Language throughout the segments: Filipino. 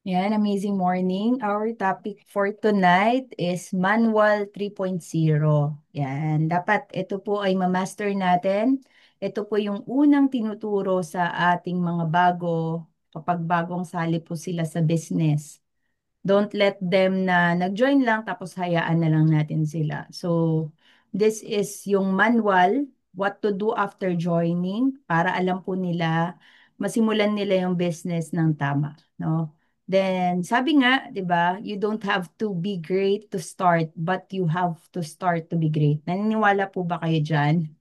Yan, amazing morning. Our topic for tonight is Manual 3.0. Yan, dapat ito po ay mamaster natin. Ito po yung unang tinuturo sa ating mga bago kapag bagong sali po sila sa business. Don't let them na nag-join lang tapos hayaan na lang natin sila. So, this is yung manual, what to do after joining para alam po nila, masimulan nila yung business ng tama, no? Then, sabi nga, 'di ba, you don't have to be great to start, but you have to start to be great. Naniniwala po ba kayo diyan?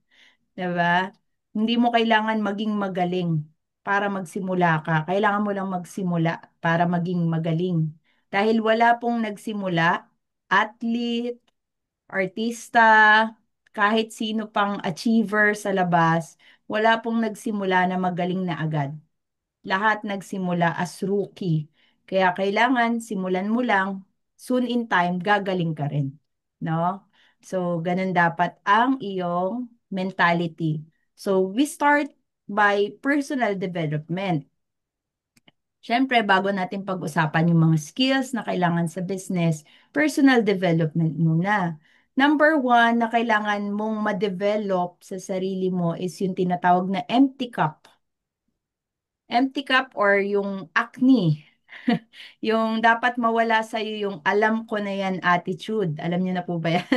'Di ba? Hindi mo kailangan maging magaling para magsimula ka. Kailangan mo lang magsimula para maging magaling. Dahil wala pong nagsimula, athlete, artista, kahit sino pang achiever sa labas, wala pong nagsimula na magaling na agad. Lahat nagsimula as rookie. Kaya kailangan simulan mo lang, soon in time gagaling ka rin, no? So ganun dapat ang iyong mentality. So we start by personal development. Siyempre, bago natin pag-usapan yung mga skills na kailangan sa business, personal development muna. Number one na kailangan mong ma-develop sa sarili mo is yung tinatawag na empty cup. Empty cup or yung acne. Yung dapat mawala sa iyo yung alam ko na yan attitude. Alam niyo na po ba yan?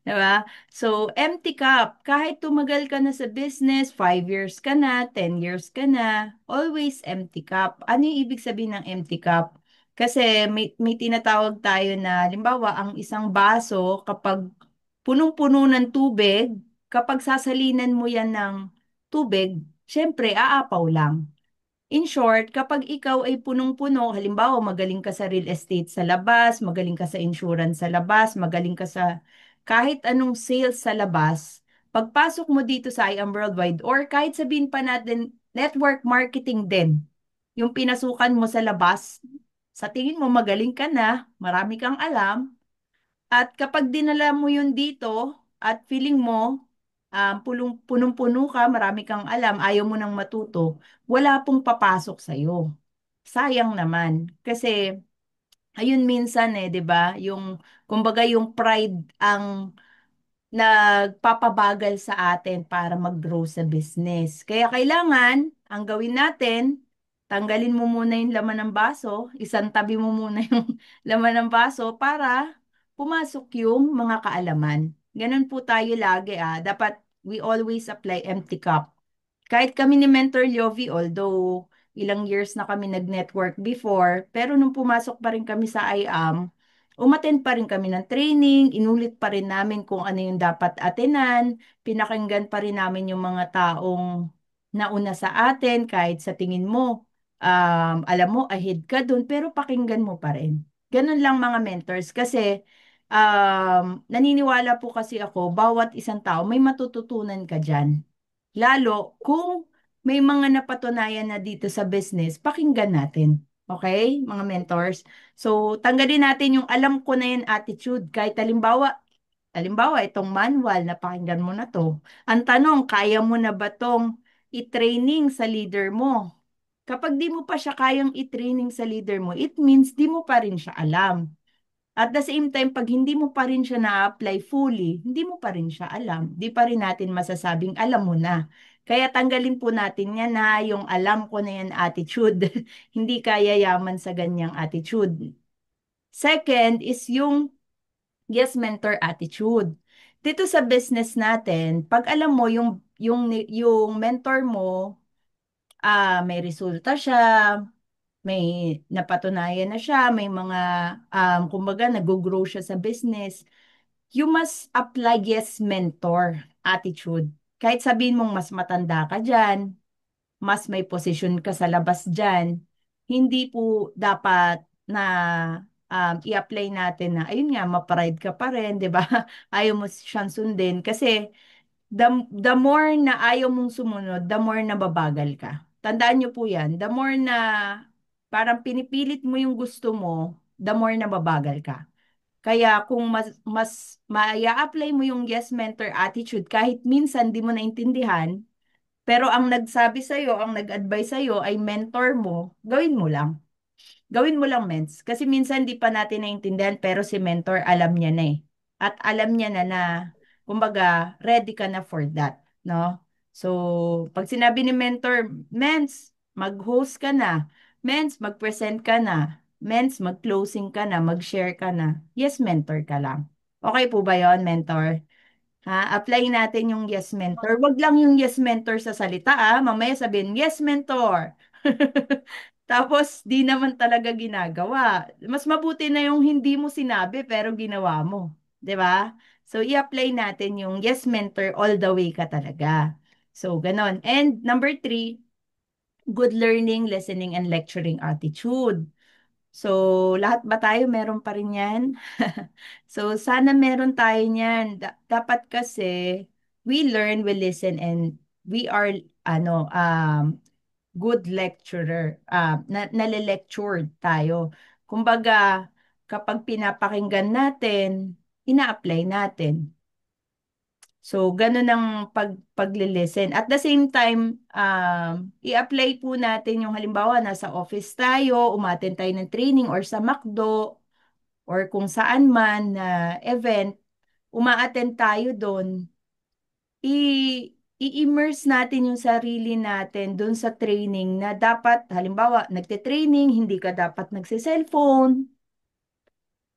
'Di ba? So, empty cup. Kahit tumagal ka na sa business, 5 years ka na, 10 years ka na, always empty cup. Ano yung ibig sabihin ng empty cup? Kasi may tinatawag tayo na, limbawa, ang isang baso, kapag punong-puno ng tubig, kapag sasalinan mo yan ng tubig, syempre, aapaw lang. In short, kapag ikaw ay punong-puno, halimbawa magaling ka sa real estate sa labas, magaling ka sa insurance sa labas, magaling ka sa kahit anong sales sa labas, pagpasok mo dito sa I Am Worldwide or kahit sabihin pa natin network marketing din, yung pinasukan mo sa labas, sa tingin mo magaling ka na, marami kang alam, at kapag dinala mo yun dito at feeling mo punong-puno ka, marami kang alam, ayaw mo nang matuto, wala pong papasok sa'yo. Sayang naman. Kasi, ayun minsan 'di ba? Yung, kumbaga yung pride ang nagpapabagal sa atin para mag-grow sa business. Kaya kailangan, ang gawin natin, tanggalin mo muna yung laman ng baso, isang tabi mo muna yung laman ng baso para pumasok yung mga kaalaman. Ganun po tayo lagi Dapat we always apply empty cup. Kahit kami ni Mentor Yovi, although ilang years na kami nag-network before, pero nung pumasok pa rin kami sa IAM, umattend pa rin kami ng training, inulit pa rin namin kung ano yung dapat atenan, pinakinggan pa rin namin yung mga taong nauna sa atin, kahit sa tingin mo, alam mo, ahead ka dun, pero pakinggan mo pa rin. Ganun lang mga mentors, kasi naniniwala po kasi ako, bawat isang tao may matututunan ka dyan. Lalo kung may mga napatunayan na dito sa business, pakinggan natin. Okay, mga mentors? So, tanggalin natin yung alam ko na yan attitude. Kahit halimbawa, itong manual, napakinggan mo na to. Ang tanong, kaya mo na ba tong i-training sa leader mo? Kapag di mo pa siya kayang i-training sa leader mo, it means di mo pa rin siya alam. At the same time, pag hindi mo pa rin siya na-apply fully, hindi mo pa rin siya alam. Di pa rin natin masasabing alam mo na. Kaya tanggalin po natin yan yung alam ko na yan attitude. Hindi kaya yaman sa ganyang attitude. Second is yung yes mentor attitude. Dito sa business natin, pag alam mo yung mentor mo, may resulta siya, may napatunayan na siya, may mga, kumbaga, nag-grow siya sa business, you must apply yes mentor attitude. Kahit sabihin mong mas matanda ka dyan, mas may posisyon ka sa labas dyan, hindi po dapat na i-apply natin na, ayun nga, mapride ka pa rin, di ba? Ayaw mo siyang sundin. Kasi the more na ayaw mong sumunod, the more na babagal ka. Tandaan niyo po yan. The more na parang pinipilit mo yung gusto mo, the more na babagal ka. Kaya kung mas apply mo yung yes mentor attitude, kahit minsan di mo naintindihan, pero ang nagsabi sa'yo, ang nag-advise sa'yo ay mentor mo, gawin mo lang. Gawin mo lang, Mens. Kasi minsan di pa natin naiintindihan, pero si mentor alam niya na eh. At alam niya na kumbaga, ready ka na for that, no? So, pag sinabi ni mentor, Mens, mag-host ka na. Mens, mag-present ka na. Mens, mag-closing ka na, mag-share ka na. Yes, mentor ka lang. Okay po ba yon, mentor? Ha, apply natin yung yes mentor. Wag lang yung yes mentor sa salita, ah. Mamaya sabihin, yes mentor. Tapos, di naman talaga ginagawa. Mas mabuti na yung hindi mo sinabi pero ginawa mo. 'Di ba? So, i-apply natin yung yes mentor all the way ka talaga. So, ganon. And number three, good learning, listening, and lecturing attitude. So, lahat ba tayo meron pa rin yan? So, sana meron tayo niyan. Dapat kasi, we learn, we listen, and we are, good lecturer. Nale-lectured tayo. Kumbaga, kapag pinapakinggan natin, ina-apply natin. So, ganun ang pag-listen. At the same time, i-apply po natin yung halimbawa, nasa office tayo, umattend tayo ng training or sa McDo, or kung saan man na event, uma-attend tayo doon, i-immerse natin yung sarili natin doon sa training na dapat, halimbawa, nagte-training, hindi ka dapat nagse-cellphone,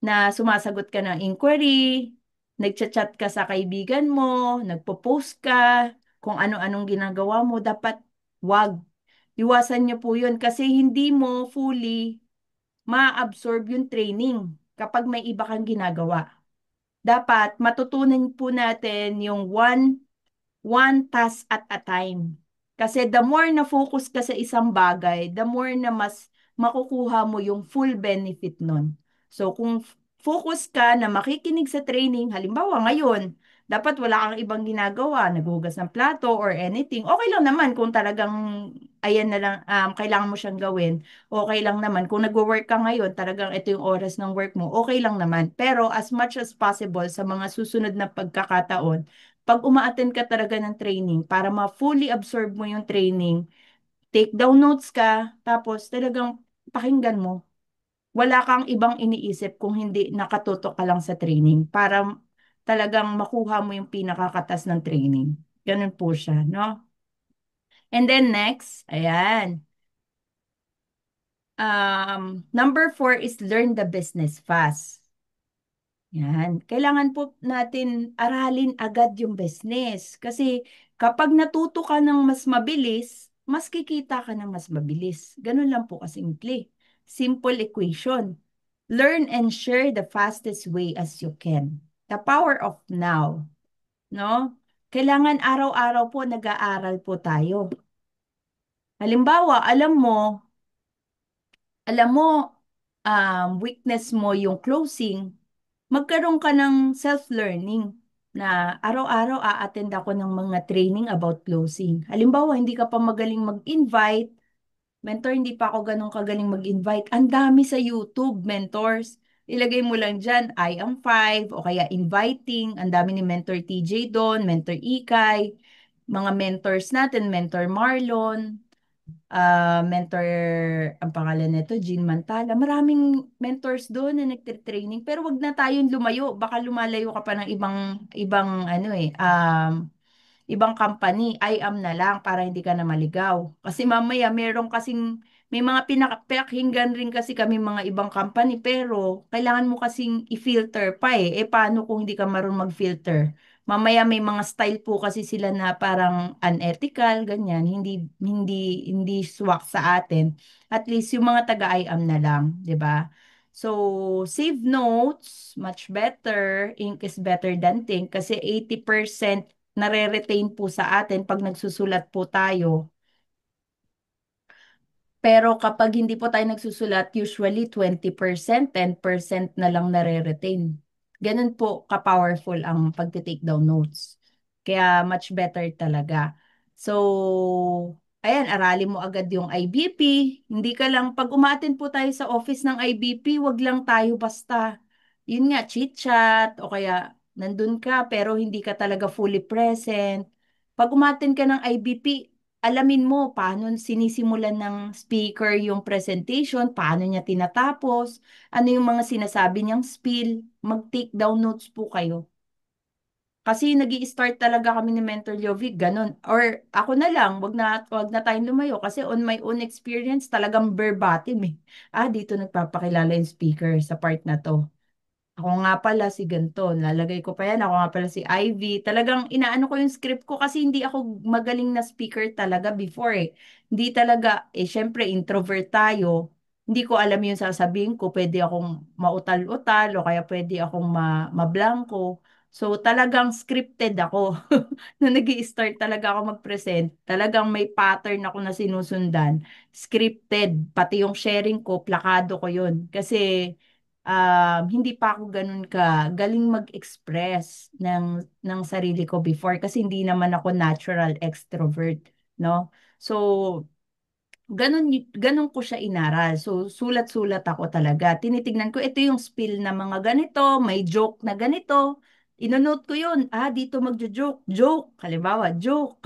na sumasagot ka ng inquiry, nagchat-chat ka sa kaibigan mo, nagpo-post ka, kung ano-anong ginagawa mo, dapat wag. Iwasan niyo po yun kasi hindi mo fully ma-absorb yung training kapag may iba kang ginagawa. Dapat matutunan po natin yung one task at a time. Kasi the more na focus ka sa isang bagay, the more na mas makukuha mo yung full benefit nun. So kung focus ka na makikinig sa training, halimbawa ngayon, dapat wala kang ibang ginagawa, naghugas ng plato or anything. Okay lang naman kung talagang ayan na lang, kailangan mo siyang gawin. Okay lang naman. Kung nagwo-work ka ngayon, talagang ito yung oras ng work mo, okay lang naman. Pero as much as possible sa mga susunod na pagkakataon, pag uma-attend ka talaga ng training, para ma-fully absorb mo yung training, take down notes ka, tapos talagang pakinggan mo. Wala kang ibang iniisip kung hindi nakatutok ka lang sa training para talagang makuha mo yung pinakakatas ng training. Ganun po siya, no? And then next, ayan. Number four is learn the business fast. Yan. Kailangan po natin aralin agad yung business. Kasi kapag natuto ka ng mas mabilis, mas kikita ka ng mas mabilis. Ganun lang po kasimple. Simple equation. Learn and share the fastest way as you can. The power of now. No? Kailangan araw-araw po nag-aaral po tayo. Halimbawa, weakness mo yung closing, magkaroon ka ng self-learning na araw-araw a-attend ako ng mga training about closing. Halimbawa, hindi ka pa magaling mag-invite, mentor, hindi pa ako ganun kagaling mag-invite. Ang dami sa YouTube, mentors. Ilagay mo lang dyan, I am five, o kaya inviting. Ang dami ni Mentor TJ doon, Mentor Ikay, mga mentors natin, Mentor Marlon, mentor, ang pangalan nito, Jean Mantala. Maraming mentors doon na nagtitraining. Pero wag na tayong lumayo. Baka lumalayo ka pa ng ibang ibang company. I am na lang para hindi ka na maligaw. Kasi mamaya may mga pinakinggan rin kasi kami mga ibang company pero kailangan mo kasing i-filter pa eh. Eh paano kung hindi ka marunong mag-filter? Mamaya may mga style po kasi sila na parang unethical, ganyan, hindi swak sa atin. At least yung mga taga-IAM na lang, 'di ba? So, save notes, much better. Ink is better than think kasi 80% nare-retain po sa atin pag nagsusulat po tayo. Pero kapag hindi po tayo nagsusulat, usually 20%, 10% na lang nare-retain. Ganun po ka-powerful ang pagti-take down notes. Kaya much better talaga. So, ayan, aralin mo agad yung IBP. Hindi ka lang, pag umatin po tayo sa office ng IBP, wag lang tayo basta, yun nga, chit-chat, o kaya nandun ka pero hindi ka talaga fully present. Pag umatin ka ng IBP, alamin mo paano sinisimulan ng speaker yung presentation, paano niya tinatapos, ano yung mga sinasabi niyang spiel, mag-take down notes po kayo. Kasi nag-i-start talaga kami ni Mentor Jovic, ganun. Or ako na lang, wag na tayong lumayo. Kasi on my own experience, talagang verbatim eh. Ah, dito nagpapakilala yung speaker sa part na to. Ako nga pala si ganito, lalagay ko pa yan, ako nga pala si Ivy. Talagang inaano ko yung script ko kasi hindi ako magaling na speaker talaga before eh. Hindi talaga, eh syempre introvert tayo. Hindi ko alam yung sasabihin ko, pwede akong mautal-utal o kaya pwede akong mablangko. So talagang scripted ako. Nung nag start talaga ako mag-present, talagang may pattern ako na sinusundan. Scripted, pati yung sharing ko, plakado ko yun. Kasi hindi pa ako ganun ka galing mag-express ng sarili ko before kasi hindi naman ako natural extrovert, no? So, ganun ko siya inaral. So, sulat-sulat ako talaga. Tinitignan ko, ito yung spill na mga ganito, may joke na ganito. Inonote ko yun. Ah, dito magjo-joke. Joke. Halimbawa, joke.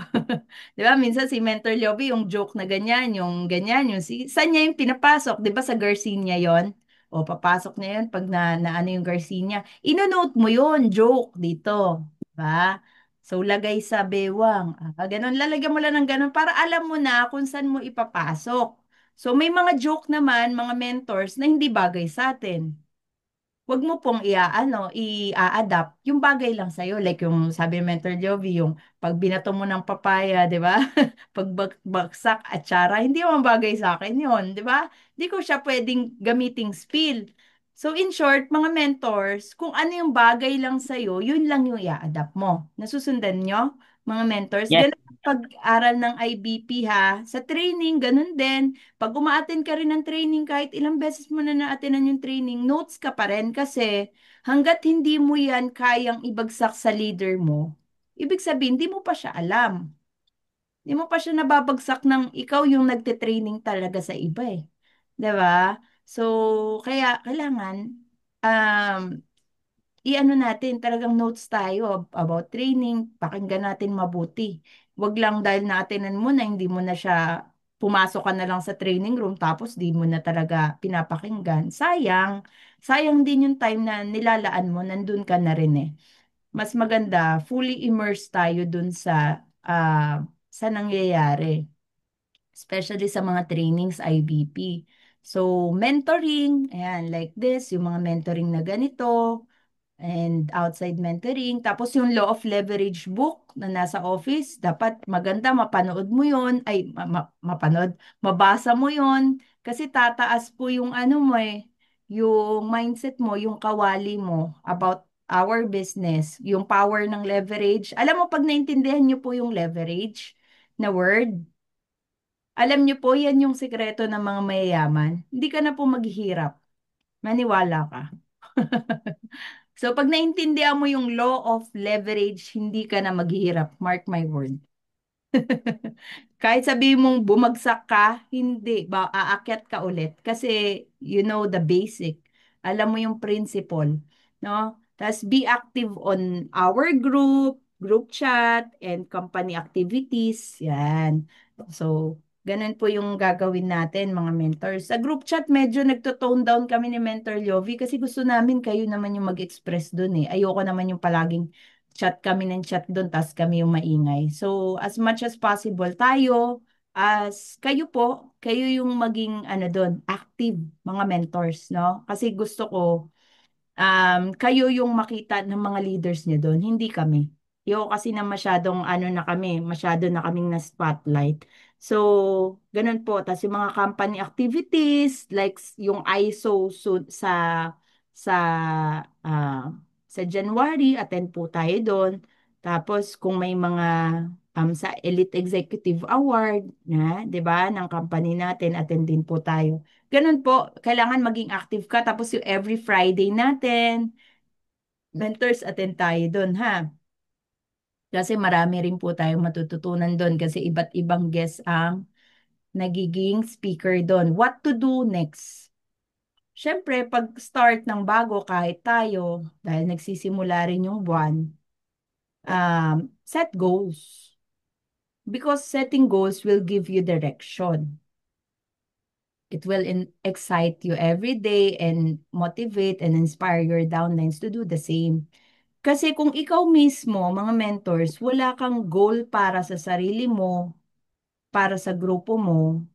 Di ba? Minsan si Mentor Lobby, yung joke na ganyan, yung si, saan niya yung pinapasok? Di ba sa Garcinia yon? O, papasok na yun pag na ano yung Garcinia. Inonote mo yun, joke dito. Di ba? So, lagay sa bewang. Ah, ganun, lalagyan mo lang ng ganun para alam mo na kung saan mo ipapasok. So, may mga joke naman, mga mentors na hindi bagay sa atin. Huwag mo pong i-adapt yung bagay lang sa'yo. Like yung sabi ng Mentor Jovi, yung pag binato mo ng papaya, di ba? Pag bagsak at tsara, hindi naman bagay sa akin yun, di ba? Hindi ko siya pwedeng gamiting spill. So in short, mga mentors, kung ano yung bagay lang sa'yo, yun lang yung i-adapt mo. Nasusundan nyo, mga mentors? Yes. Ganun ang pag-aral ng IBP ha. Sa training, ganun din. Pag uma-attend ka rin ng training, kahit ilang beses mo na na-attendan yung training, notes ka pa rin kasi hanggat hindi mo yan kayang ibagsak sa leader mo, ibig sabihin, hindi mo pa siya alam. Hindi mo pa siya nababagsak ng ikaw yung nagte-training talaga sa iba eh. 'Di ba? So, kaya kailangan um, i-ano natin, talagang notes tayo about training, pakinggan natin mabuti. Wag lang dahil na-attendan mo na hindi mo na siya, pumasok ka na lang sa training room tapos di mo na talaga pinapakinggan. Sayang, sayang din yung time na nilalaan mo, nandun ka na rin eh. Mas maganda, fully immersed tayo dun sa nangyayari. Especially sa mga trainings IBP. So, mentoring, ayan, like this, yung mga mentoring na ganito, and outside mentoring. Tapos yung law of leverage book na nasa office, dapat maganda, mapanood mo yun, ay, mapanood, mabasa mo yun, kasi tataas po yung ano mo eh, yung mindset mo, yung kawali mo about our business, yung power ng leverage. Alam mo, pag naintindihan niyo po yung leverage na word, alam niyo po, yan yung sikreto ng mga mayayaman. Hindi ka na po maghihirap. Maniwala ka. So, pag naintindihan mo yung law of leverage, hindi ka na maghihirap. Mark my word. Kahit sabihin mong bumagsak ka, hindi. Aakyat ka ulit. Kasi you know the basic. Alam mo yung principle. No? Tapos be active on our group chat, and company activities. Yan. So, ganun po yung gagawin natin, mga mentors. Sa group chat, medyo nagto-tone down kami ni Mentor Jovi kasi gusto namin kayo naman yung mag-express dun eh. Ayoko naman yung palaging chat kami ng chat doon, tas kami yung maingay. So, as much as possible, tayo, as kayo po, kayo yung maging ano doon, active mga mentors, no? Kasi gusto ko, kayo yung makita ng mga leaders niyo doon, hindi kami. Yo kasi na masyadong ano na kami, masyado na kaming na spotlight. So, ganun po. Tapos yung mga company activities, like yung ISO sa ah, sa January, attend po tayo doon. Tapos kung may mga sa Elite Executive Award na, 'di ba, ng company natin, attend din po tayo. Ganun po, kailangan maging active ka. Tapos yung every Friday natin, mentors, attend tayo doon, ha? Kasi marami rin po tayong matututunan doon kasi iba't ibang guest ang nagiging speaker doon. What to do next? Siyempre, pag start ng bago kahit tayo, dahil nagsisimula rin yung buwan, set goals. Because setting goals will give you direction. It will excite you every day and motivate and inspire your downlines to do the same. Kasi kung ikaw mismo, mga mentors, wala kang goal para sa sarili mo, para sa grupo mo,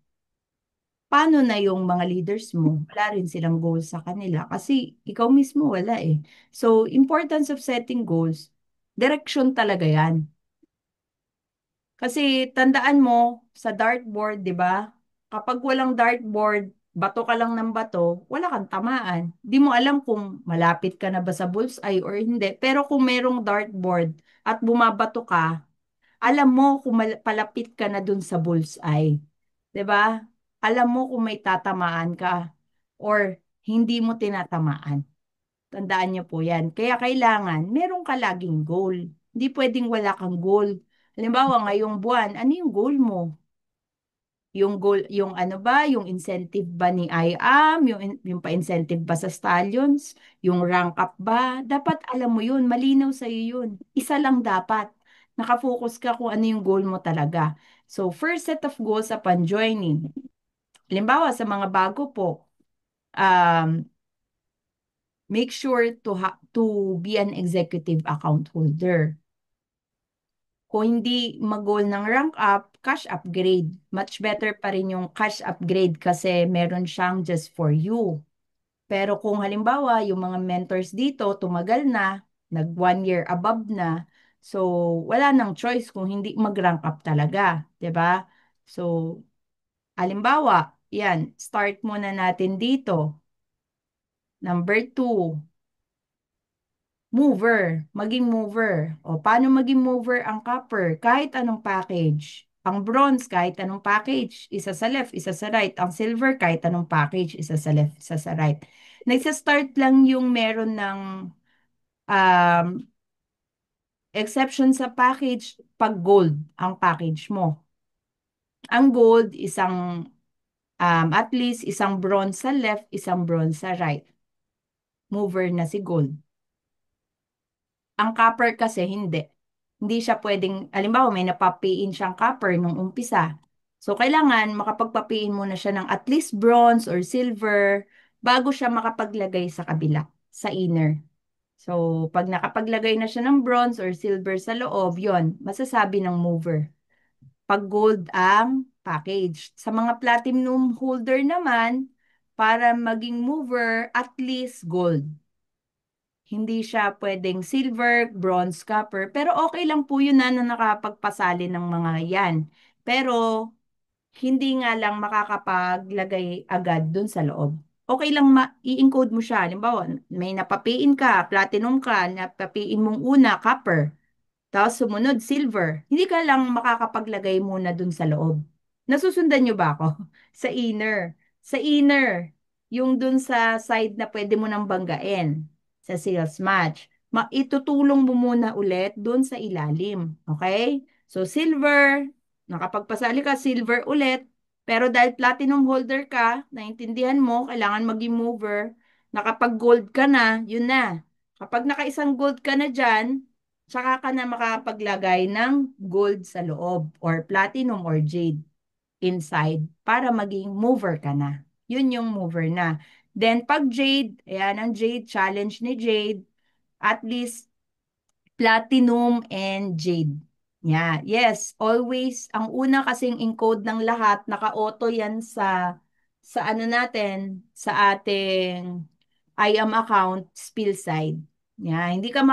paano na yung mga leaders mo? Wala rin silang goals sa kanila kasi ikaw mismo wala eh. So, importance of setting goals, direction talaga yan. Kasi tandaan mo, sa dartboard, di ba? Kapag walang dartboard, bato ka lang ng bato, wala kang tamaan. Di mo alam kung malapit ka na ba sa bullseye or hindi. Pero kung merong dartboard at bumabato ka, alam mo kung palapit ka na dun sa bullseye. 'Di ba? Alam mo kung may tatamaan ka or hindi mo tinatamaan. Tandaan niyo po yan. Kaya kailangan, meron ka laging goal. Hindi pwedeng wala kang goal. Halimbawa, ngayong buwan, ano yung goal mo? Yung goal, yung ano ba, yung incentive ba ni IAM, yung pa-incentive ba sa stallions, yung rank up ba, dapat alam mo yun, malinaw sa iyo yun. Isa lang dapat. Nakafocus ka kung ano yung goal mo talaga. So, first set of goals upon joining. Halimbawa, sa mga bago po, um, make sure to be an executive account holder. Kung hindi mag-goal ng rank up, cash upgrade. Much better pa rin yung cash upgrade kasi meron siyang just for you. Pero kung halimbawa, yung mga mentors dito, tumagal na, nag 1 year above na, so wala nang choice kung hindi mag-rank up talaga. 'Di ba? So, halimbawa, yan, start muna natin dito. Number 2, mover, maging mover. O paano maging mover ang copper? Kahit anong package. Ang bronze, kahit anong package. Isa sa left, isa sa right. Ang silver, kahit anong package. Isa sa left, isa sa right. Nagsa-start lang yung meron ng um, exception sa package pag gold ang package mo. Ang gold, at least isang bronze sa left, isang bronze sa right. Mover na si gold. Ang copper kasi hindi. Hindi siya pwedeng, alimbawa may napapiin siyang copper nung umpisa. So, kailangan makapagpapiin muna siya ng at least bronze or silver bago siya makapaglagay sa kabila, sa inner. So, pag nakapaglagay na siya ng bronze or silver sa loob, yon masasabi ng mover. Pag gold ang package. Sa mga platinum holder naman, para maging mover, at least gold. Hindi siya pwedeng silver, bronze, copper. Pero okay lang po yun na nakapagpasali ng mga yan. Pero hindi nga lang makakapaglagay agad dun sa loob. Okay lang i-encode mo siya. Halimbawa, may napapiin ka, platinum ka, napapiin mong una, copper. Tapos sumunod, silver. Hindi ka lang makakapaglagay muna dun sa loob. Nasusundan nyo ba ako? Sa inner. Sa inner, yung dun sa side na pwede mo nang banggain. Sa sales match. Itutulong mo muna ulit dun sa ilalim. Okay? So, silver. Nakapagpasali ka, silver ulit. Pero dahil platinum holder ka, naintindihan mo, kailangan maging mover. Nakapag-gold ka na, yun na. Kapag naka-isang gold ka na dyan, tsaka ka na makapaglagay ng gold sa loob or platinum or jade inside para maging mover ka na. Yun yung mover na. Then pag jade, ayan ang jade, challenge ni jade, at least platinum and jade. Yeah, yes, always ang una kasing encode ng lahat, naka-auto yan sa ano natin, sa ating IAM account spill side. Yeah, hindi ka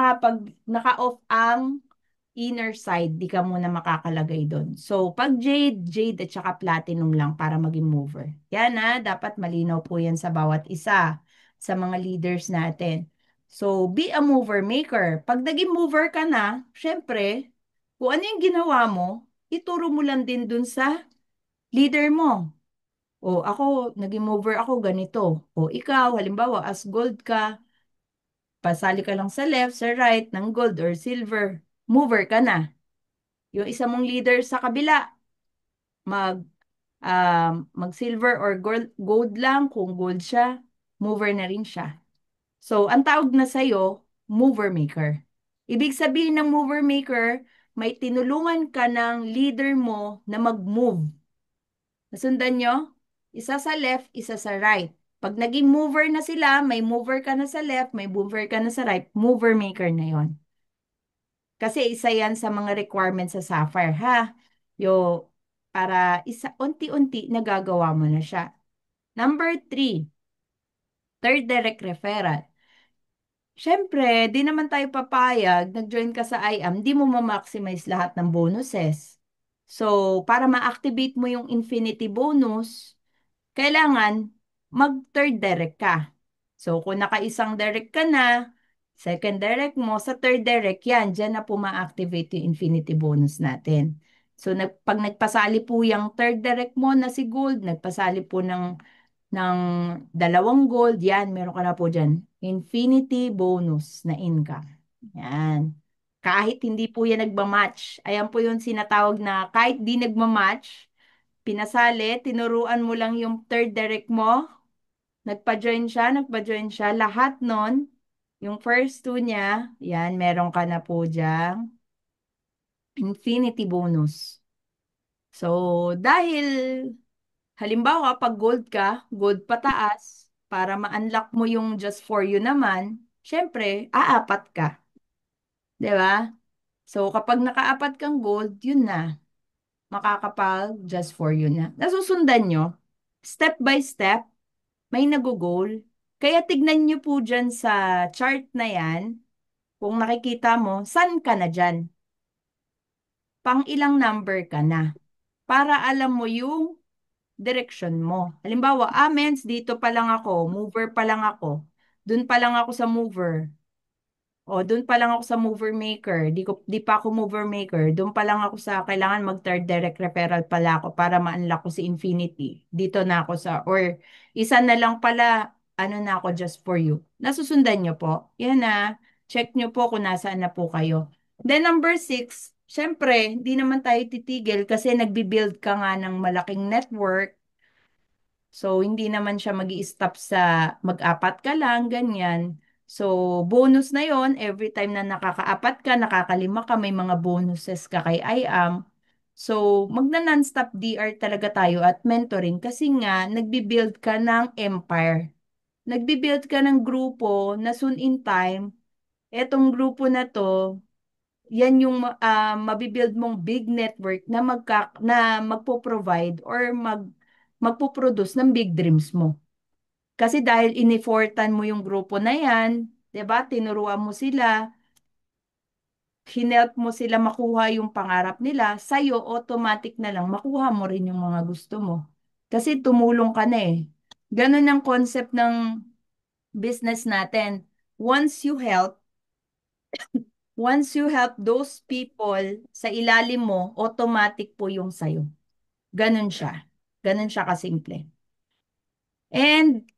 naka-off ang inner side, di ka muna makakalagay doon. So, pag jade, jade at saka platinum lang para maging mover. Yan dapat malinaw po yan sa bawat isa sa mga leaders natin. So, be a mover maker. Pag naging mover ka na, syempre, kung ano yung ginawa mo, ituro mo lang din dun sa leader mo. O ako, naging mover ako ganito. O ikaw, halimbawa, as gold ka, pasali ka lang sa left, sa right, ng gold or silver, mover ka na. Yung isa mong leader sa kabila, mag, mag silver or gold lang, kung gold siya, mover na rin siya. So, ang tawag na sa'yo, mover maker. Ibig sabihin ng mover maker, may tinulungan ka ng leader mo na mag-move. Nasundan nyo? Isa sa left, isa sa right. Pag naging mover na sila, may mover ka na sa left, may mover ka na sa right, mover maker na yon. Kasi isa yan sa mga requirements sa Sapphire, ha? Yo, para isa, unti-unti nagagawa mo na siya. Number three, third direct referral. Siyempre, di naman tayo papayag, nag-join ka sa IAM, di mo ma-maximize lahat ng bonuses. So, para ma-activate mo yung infinity bonus, kailangan mag-third direct ka. So, kung naka-isang direct ka na, second direct mo, sa third direct yan, dyan na po ma-activate yung infinity bonus natin. So, pag nagpasali po yung third direct mo na si Gold, nagpasali po ng dalawang gold, yan, meron ka na po dyan. Infinity bonus na income. Yan. Kahit hindi po yan nagmamatch. Ayan po yung sinatawag na kahit di nagmamatch, pinasali, tinuruan mo lang yung third direct mo, nagpa-join siya, lahat nun, yung first two niya, yan, meron ka na po dyan, infinity bonus. So, dahil halimbawa, pag gold ka, gold pataas, para ma-unlock mo yung just for you naman, syempre, aapat ka. 'Di ba? So, kapag nakaapat kang gold, yun na. Makakapag just for you na. Nasusundan nyo, step by step, may nag-goal. Kaya tignan nyo po dyan sa chart na yan, kung nakikita mo, saan ka na dyan? Pang ilang number ka na? Para alam mo yung direction mo. Halimbawa, mens, dito pa lang ako, mover pa lang ako. Doon pa lang ako sa mover. O, doon pa lang ako sa mover maker. Di pa ako mover maker. Doon pa lang ako sa kailangan mag-third direct referral pala ako para ma-unlock ko si Infinity. Dito na ako sa, or isa na lang pala, ano na ako just for you. Nasusundan nyo po. Yan na. Check nyo po kung nasaan na po kayo. Then number six, syempre, di naman tayo titigil kasi nagbi-build ka nga ng malaking network. So, hindi naman siya mag stop sa mag-apat ka lang, ganyan. So, bonus na yon every time na nakakaapat ka, nakakalima ka, may mga bonuses ka kay IAM. So, magna-non-stop DR talaga tayo at mentoring kasi nga, nagbi-build ka ng empire. Nagbi-build ka ng grupo na soon in time, etong grupo na to, yan yung mabibuild mong big network na na magpo-provide or magpo-produce ng big dreams mo. Kasi dahil inifortan mo yung grupo na yan, 'di ba? Tinuruan mo sila, hinelp mo sila makuha yung pangarap nila, sa'yo automatic na lang makuha mo rin yung mga gusto mo. Kasi tumulong ka na eh. Ganun ang concept ng business natin. Once you help, once you help those people sa ilalim mo, automatic po yung sayo. Ganun siya. Ganun siya kasimple. And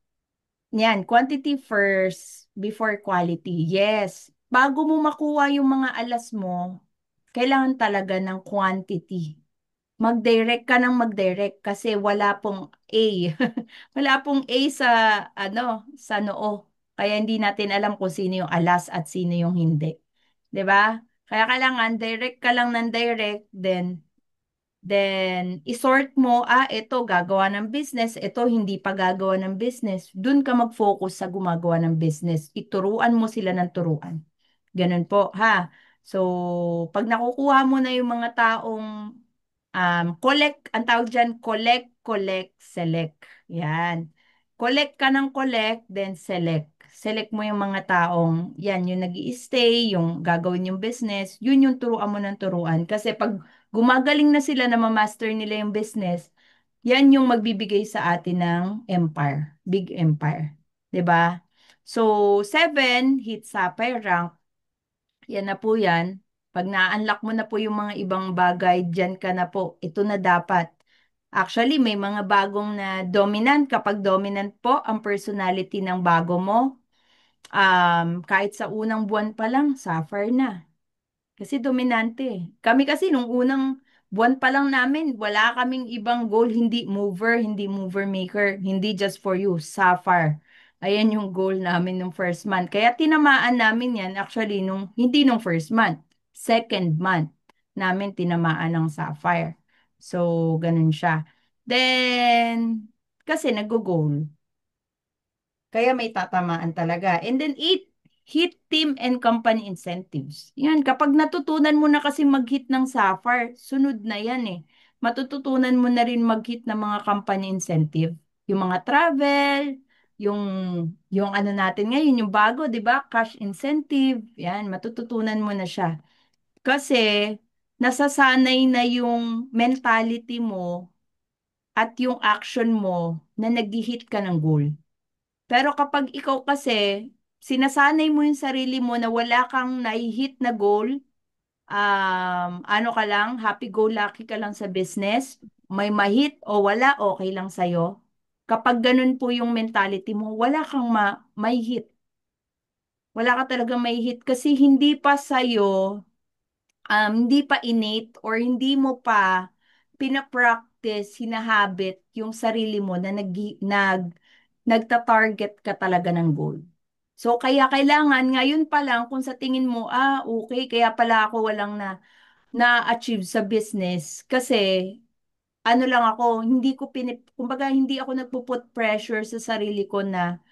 yan, quantity first before quality. Yes. Bago mo makuha yung mga alas mo, kailangan talaga ng quantity. Mag-direct ka ng mag-direct kasi wala pong A. Wala pong A sa sa noo. Kaya hindi natin alam kung sino yung alas at sino yung hindi. 'Di ba? Kaya kailangan direct ka lang ng direct, then isort mo, ito gagawa ng business, ito hindi pa gagawa ng business. Doon ka mag-focus sa gumagawa ng business. Ituruan mo sila ng turuan. Ganun po, ha? So, pag nakukuha mo na yung mga taong collect, ang tawag dyan, collect, collect, select. Yan. Collect ka ng collect, then select. Select mo yung mga taong, yan, yung nag stay yung gagawin yung business, yun yung turuan mo ng turuan. Kasi pag gumagaling na sila na ma-master nila yung business, yan yung magbibigay sa atin ng empire, big empire. 'Di ba? So, 7, hit sapphire rank, yan na po yan. Pag na-unlock mo na po yung mga ibang bagay, dyan ka na po. Ito na dapat. Actually, may mga bagong na dominant. Kapag dominant po ang personality ng bago mo, kahit sa unang buwan pa lang, suffer na. Kasi dominante. Kami kasi nung unang buwan pa lang namin, wala kaming ibang goal, hindi mover maker, hindi just for you, Sapphire. Ayan yung goal namin nung first month. Kaya tinamaan namin yan actually hindi nung first month, second month. namin tinamaan ng sapphire. So, ganun siya. Then, kasi nag-goal. Kaya may tatamaan talaga. And then eight, hit team and company incentives. Yan, kapag natutunan mo na kasi mag-hit ng Sapphire, sunod na yan eh. Matututunan mo na rin mag-hit ng mga company incentive. Yung mga travel, yung yung ano natin ngayon, yung bago, 'di ba? Cash incentive. Yan, matututunan mo na siya. Kasi nasasanay na yung mentality mo at yung action mo na nag-hit ka ng goal. Pero kapag ikaw kasi, sinasanay mo yung sarili mo na wala kang nai-hit na goal, ano ka lang, happy-go-lucky ka lang sa business, may mahit o wala, okay lang sa'yo. Kapag ganun po yung mentality mo, wala kang may hit. Wala ka talaga may hit kasi hindi pa sa'yo, hindi pa innate or hindi mo pa pinapractice, hinahabit yung sarili mo na nagta-target ka talaga ng goal. So, kaya kailangan ngayon pa lang kung sa tingin mo, okay, kaya pala ako walang na-achieve sa business kasi ano lang ako, hindi ko kumbaga hindi ako nagpo-put pressure sa sarili ko na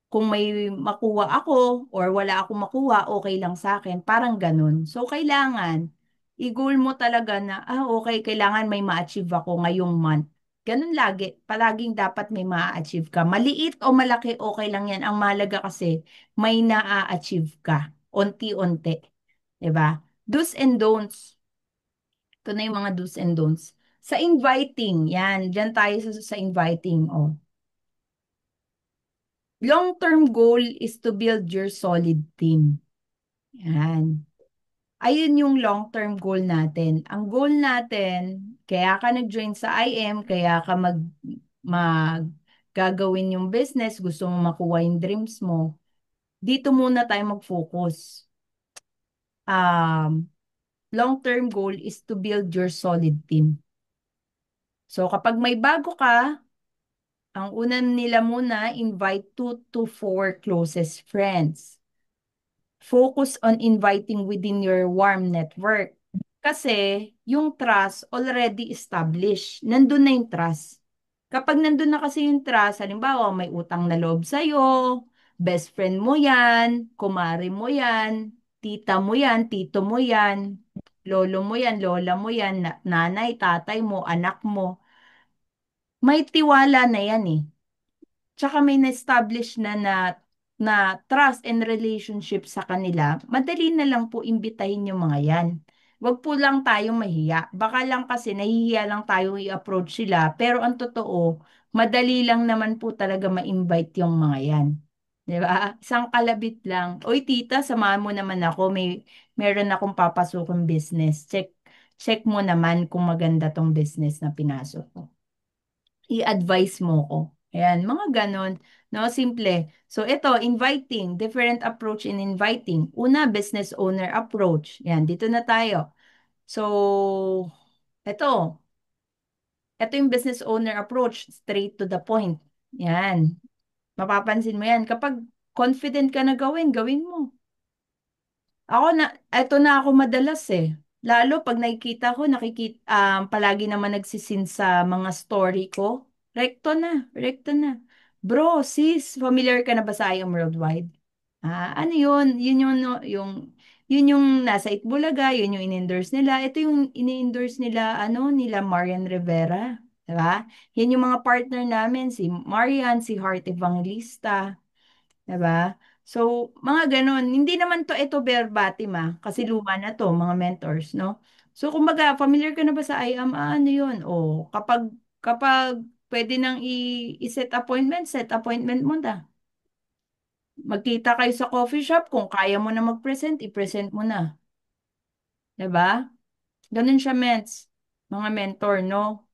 kung may makuha ako or wala akong makuha, okay lang sa akin. Parang ganun. So, kailangan, i-goal mo talaga na, okay, kailangan may ma-achieve ako ngayong month. Ganun lagi. Palaging dapat may ma-achieve ka. Maliit o malaki, okay lang yan. Ang mahalaga kasi, may na-achieve ka. Unti-unti. 'Di ba? Do's and don'ts. Ito na yung mga do's and don'ts. Sa inviting, yan. Diyan tayo sa inviting. Oh. Long-term goal is to build your solid team. Yan. Ayun yung long-term goal natin. Ang goal natin, kaya ka nag-join sa IM, kaya ka gagawin yung business, gusto mo makuha yung dreams mo, dito muna tayo mag-focus. Long-term goal is to build your solid team. So kapag may bago ka, ang una nila muna, invite 2 to 4 closest friends. Focus on inviting within your warm network. Kasi yung trust already established. Nandun na yung trust. Kapag nandun na kasi yung trust, halimbawa may utang na loob sa'yo, best friend mo yan, kumari mo yan, tita mo yan, tito mo yan, lolo mo yan, lola mo yan, nanay, tatay mo, anak mo, may tiwala na yan eh. Tsaka may na-establish na trust and relationship sa kanila, madali na lang po imbitahin yung mga yan. Wag po lang tayong mahiya. Baka lang kasi nahihiya lang tayo i-approach sila, pero ang totoo, madali lang naman po talaga ma-invite yung mga yan. 'Di ba? Isang kalabit lang. Oy, tita, samahan mo naman ako. Meron akong papasukong business. Check mo naman kung maganda tong business na pinasok ko, i-advise mo ko. Ayan, mga ganon. No, simple. So, ito, inviting. Different approach in inviting. Una, business owner approach. Yan, dito na tayo. So, ito. Ito yung business owner approach. Straight to the point. Yan. Mapapansin mo yan. Kapag confident ka na gawin mo. Ako na, eto na ako madalas eh. Lalo pag nakikita ko, palagi naman nagsisin sa mga story ko. Rekto na. Bro, sis, familiar ka na ba sa I Am Worldwide? Ano yun? Yun yung nasa Itbulaga, yun yung in-endorse nila. Ito yung in-endorse nila, nila Marian Rivera. Diba? Yan yung mga partner namin, si Marian, si Heart Evangelista. 'Di ba? So, mga ganun. Hindi naman ito verbatim kasi luma na to, mga mentors, no? So, kumbaga, familiar ka na ba sa IAM? Ano yun? O, kapag pwede nang i-set appointment, set appointment mo na. Magkita kayo sa coffee shop, kung kaya mo na mag-present, i-present mo na. 'Di ba? Ganun siya, ments. Mga mentor, no?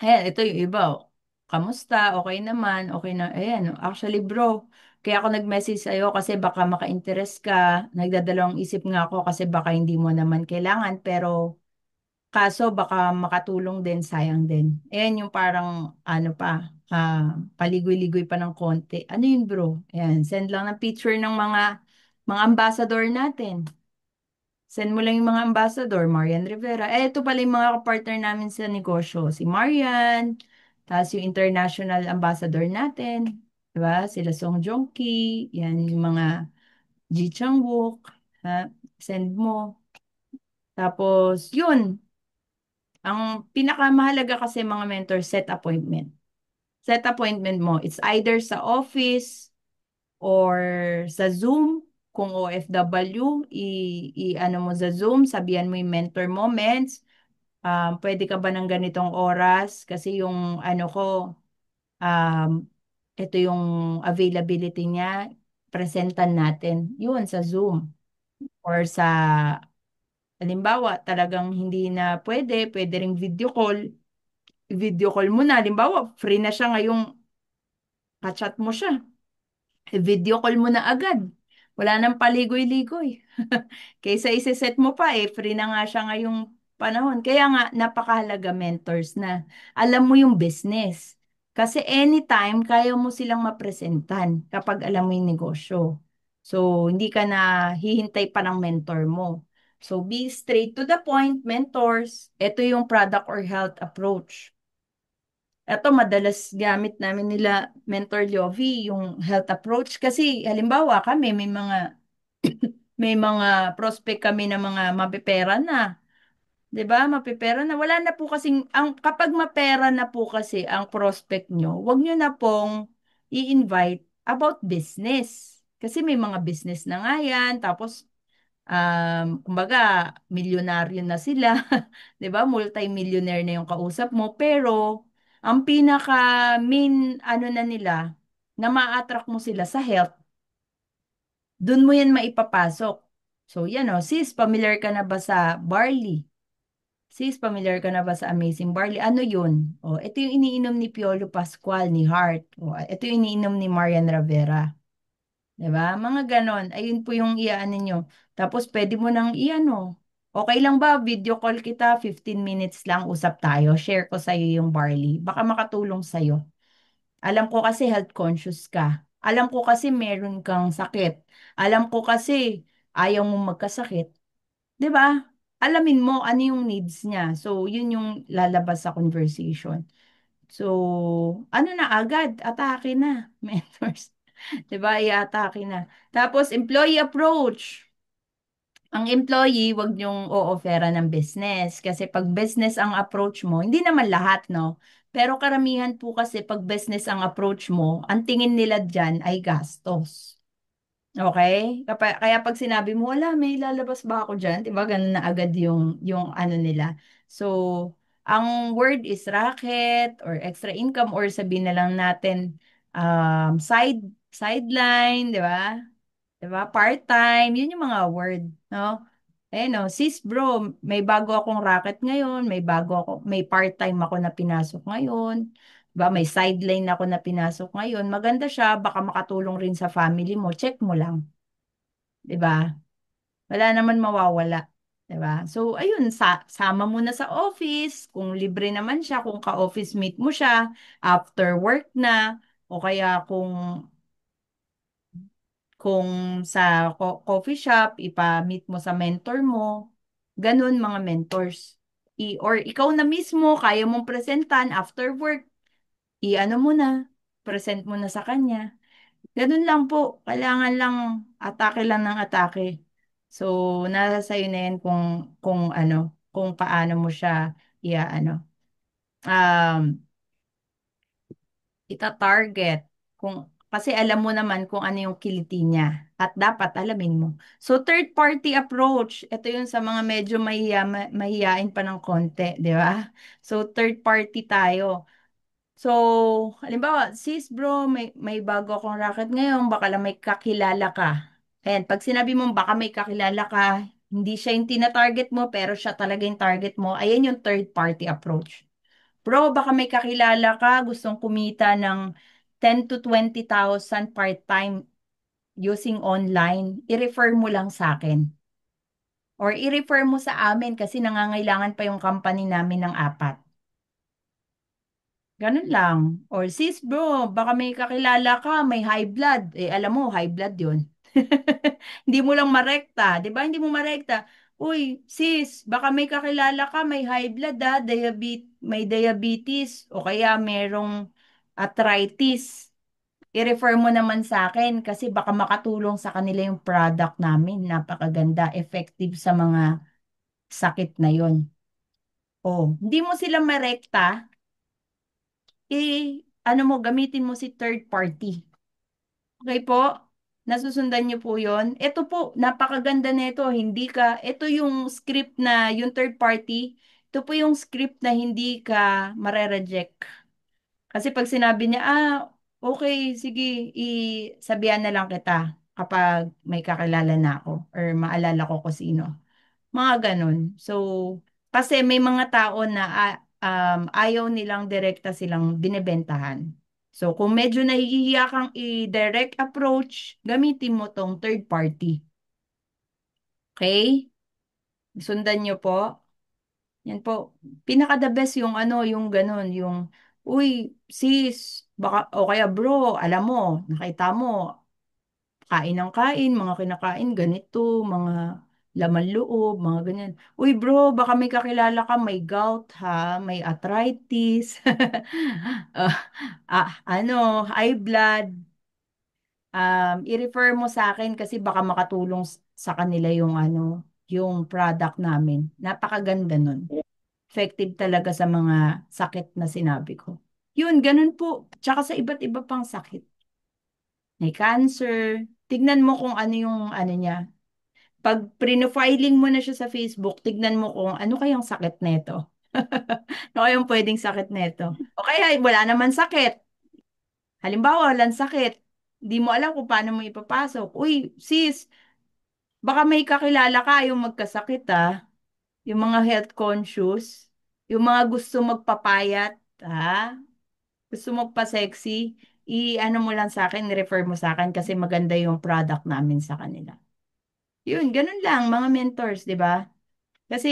Ayan, ito yung iba. Kamusta? Okay naman? Okay na. Ayan, actually bro, kaya ako nag-message sa'yo kasi baka maka-interest ka. Nagdadalawang isip nga ako kasi baka hindi mo naman kailangan. Pero kaso baka makatulong din, sayang din. Ayan yung parang paligoy-ligoy pa ng konti. Ano yun bro? Ayan, send lang ng picture ng mga ambassador natin. Send mo lang yung mga ambassador, Marian Rivera. Eh, ito pala yung mga partner namin sa negosyo. Si Marian, tapos yung international ambassador natin. Diba? Sila Song Joong Ki, yan yung mga Ji Chang Wook. Ha? Send mo. Tapos, yun. Ang pinakamahalaga kasi mga mentor, set appointment. Set appointment mo. It's either sa office or sa Zoom. Kung OFW, i-ano mo sa Zoom, sabihan mo yung mentor moments. Pwede ka ba ng ganitong oras? Kasi yung ano ko, um, ito yung availability niya, presentan natin. Yun, sa Zoom. Or sa, halimbawa, talagang hindi na pwede ring video call. Video call mo na, halimbawa, free na siya ngayong kachat mo siya. Video call mo na agad. Wala nang paligoy-ligoy. Kaysa ise-set mo pa free na nga siya ngayong panahon. Kaya nga, napakahalaga mentors na alam mo yung business. Kasi anytime, kaya mo silang mapresentan kapag alam mo yung negosyo. So, hindi ka na hihintay pa ng mentor mo. So, be straight to the point, mentors. Ito yung product or health approach. Ito, madalas gamit namin nila Mentor Jovi, yung health approach. Kasi, halimbawa, kami, may mga prospect kami na mga mapipera na. 'Di ba? Mapipera na. Wala na po kasing, kapag mapera na po kasi ang prospect nyo, wag nyo na pong i-invite about business. Kasi may mga business na nga yan. Tapos, kumbaga, milyonaryo na sila. 'Di ba? Multi-millionaire na yung kausap mo. Pero, ang pinaka main ano na nila, na ma-attract mo sila sa health, dun mo yan maipapasok. So, yan o. Sis, familiar ka na ba sa barley? Sis, familiar ka na ba sa Amazing Barley? Ano yun? O, ito yung iniinom ni Piolo Pascual, ni Hart. O, ito yung iniinom ni Marian Rivera. 'Di ba? Mga ganon. Ayun po yung iaan ninyo. Tapos, pwede mo nang iano. Okay lang ba? Video call kita, 15 minutes lang, usap tayo. Share ko sa'yo yung barley. Baka makatulong sa'yo. Alam ko kasi health conscious ka. Alam ko kasi meron kang sakit. Alam ko kasi ayaw mong magkasakit. 'Di ba? Alamin mo ano yung needs niya. So, yun yung lalabas sa conversation. So, ano na agad, atake na, mentors. 'Di ba? I-atake na. Tapos, employee approach. Ang employee, wag niyong o-offera ng business. Kasi pag business ang approach mo, hindi naman lahat, no? Pero karamihan po kasi pag business ang approach mo, ang tingin nila dyan ay gastos. Okay? Kaya pag sinabi mo, wala, may lalabas ba ako dyan? Diba, ganun na agad yung ano nila. So, ang word is racket or extra income or sabihin na lang natin sideline, di ba? Di ba? Part-time, yun yung mga word, no? Eh no, sis bro, may bago akong racket ngayon, may part-time ako na pinasok ngayon. Ba, may sideline ako na pinasok ngayon. Maganda siya, baka makatulong rin sa family mo. Check mo lang. 'Di ba? Wala naman mawawala, 'di ba? So ayun, sama mo na sa office, kung libre naman siya, kung ka-office mate mo siya, after work na, o kaya kung sa coffee shop, ipa-meet mo sa mentor mo, ganun mga mentors. Or ikaw na mismo, kaya mong presentan after work, i-ano mo na, present mo na sa kanya. Ganun lang po. Kailangan lang atake lang ng atake. So, nasa sa'yo na yan kung paano mo siya um, ita-target. Kasi alam mo naman kung ano yung kiliti niya. At dapat alamin mo. So, third party approach. Ito yung sa mga medyo mahihiyain pa ng konti, di ba? So, third party tayo. So, halimbawa, sis bro, may bago akong racket ngayon, baka lang may kakilala ka. Ayan, pag sinabi mo baka may kakilala ka, hindi siya yung tina-target mo, pero siya talaga yung target mo, ayan yung third party approach. Bro, baka may kakilala ka, gustong kumita ng 10 to 20,000 part-time using online, i-refer mo lang sa akin. Or i-refer mo sa amin kasi nangangailangan pa yung company namin ng apat. Ganun lang. Or sis bro, baka may kakilala ka, may high blood. Eh alam mo, high blood yun. Hindi mo lang marekta, 'di ba? Hindi mo marekta. Uy, sis, baka may kakilala ka, may high blood may diabetes, o kaya merong arthritis. I-refer mo naman sa akin kasi baka makatulong sa kanila yung product namin. Napakaganda, effective sa mga sakit na yon. Oh, hindi mo sila marekta, ano mo, gamitin mo si third party. Okay po? Nasusundan niyo po yon. Ito po, napakaganda nito. Ito yung script na, yung third party, ito po yung script na hindi ka mare-reject. Kasi pag sinabi niya, okay, sige, sabihan na lang kita kapag may kakilala na ako or maalala ko kung sino. Mga ganun. So, kasi may mga tao na ayaw nilang direkta silang binebentahan. So, kung medyo nahihiya kang i-direct approach, gamitin mo tong third party. Okay? Sundan nyo po. Yan po. Pinaka the best yung yung ganun, yung, uy, sis, baka, o kaya bro, alam mo, nakita mo, kain ng kain, mga kinakain, ganito, mga laman loob, mga ganyan. Uy bro, baka may kakilala ka, may gout ha, may arthritis, ah, high blood, i-refer mo sa akin kasi baka makatulong sa kanila yung yung product namin. Napakaganda nun. Effective talaga sa mga sakit na sinabi ko. Yun, ganun po. Tsaka sa iba't iba pang sakit. May cancer. Tignan mo kung ano yung niya. Pag pre-filing mo na siya sa Facebook, tignan mo kung ano kayang sakit nito. Ano kayang pwedeng sakit nito. O kaya wala naman sakit. Halimbawa, walang sakit. Hindi mo alam kung paano mo ipapasok. Uy, sis, baka may kakilala ka yung magkasakit yung mga health conscious, yung mga gusto magpapayat, gusto magpa-sexy, i-ano mo lang sa akin, refer mo sa akin kasi maganda yung product namin sa kanila. Yun, ganun lang, mga mentors, di ba? Kasi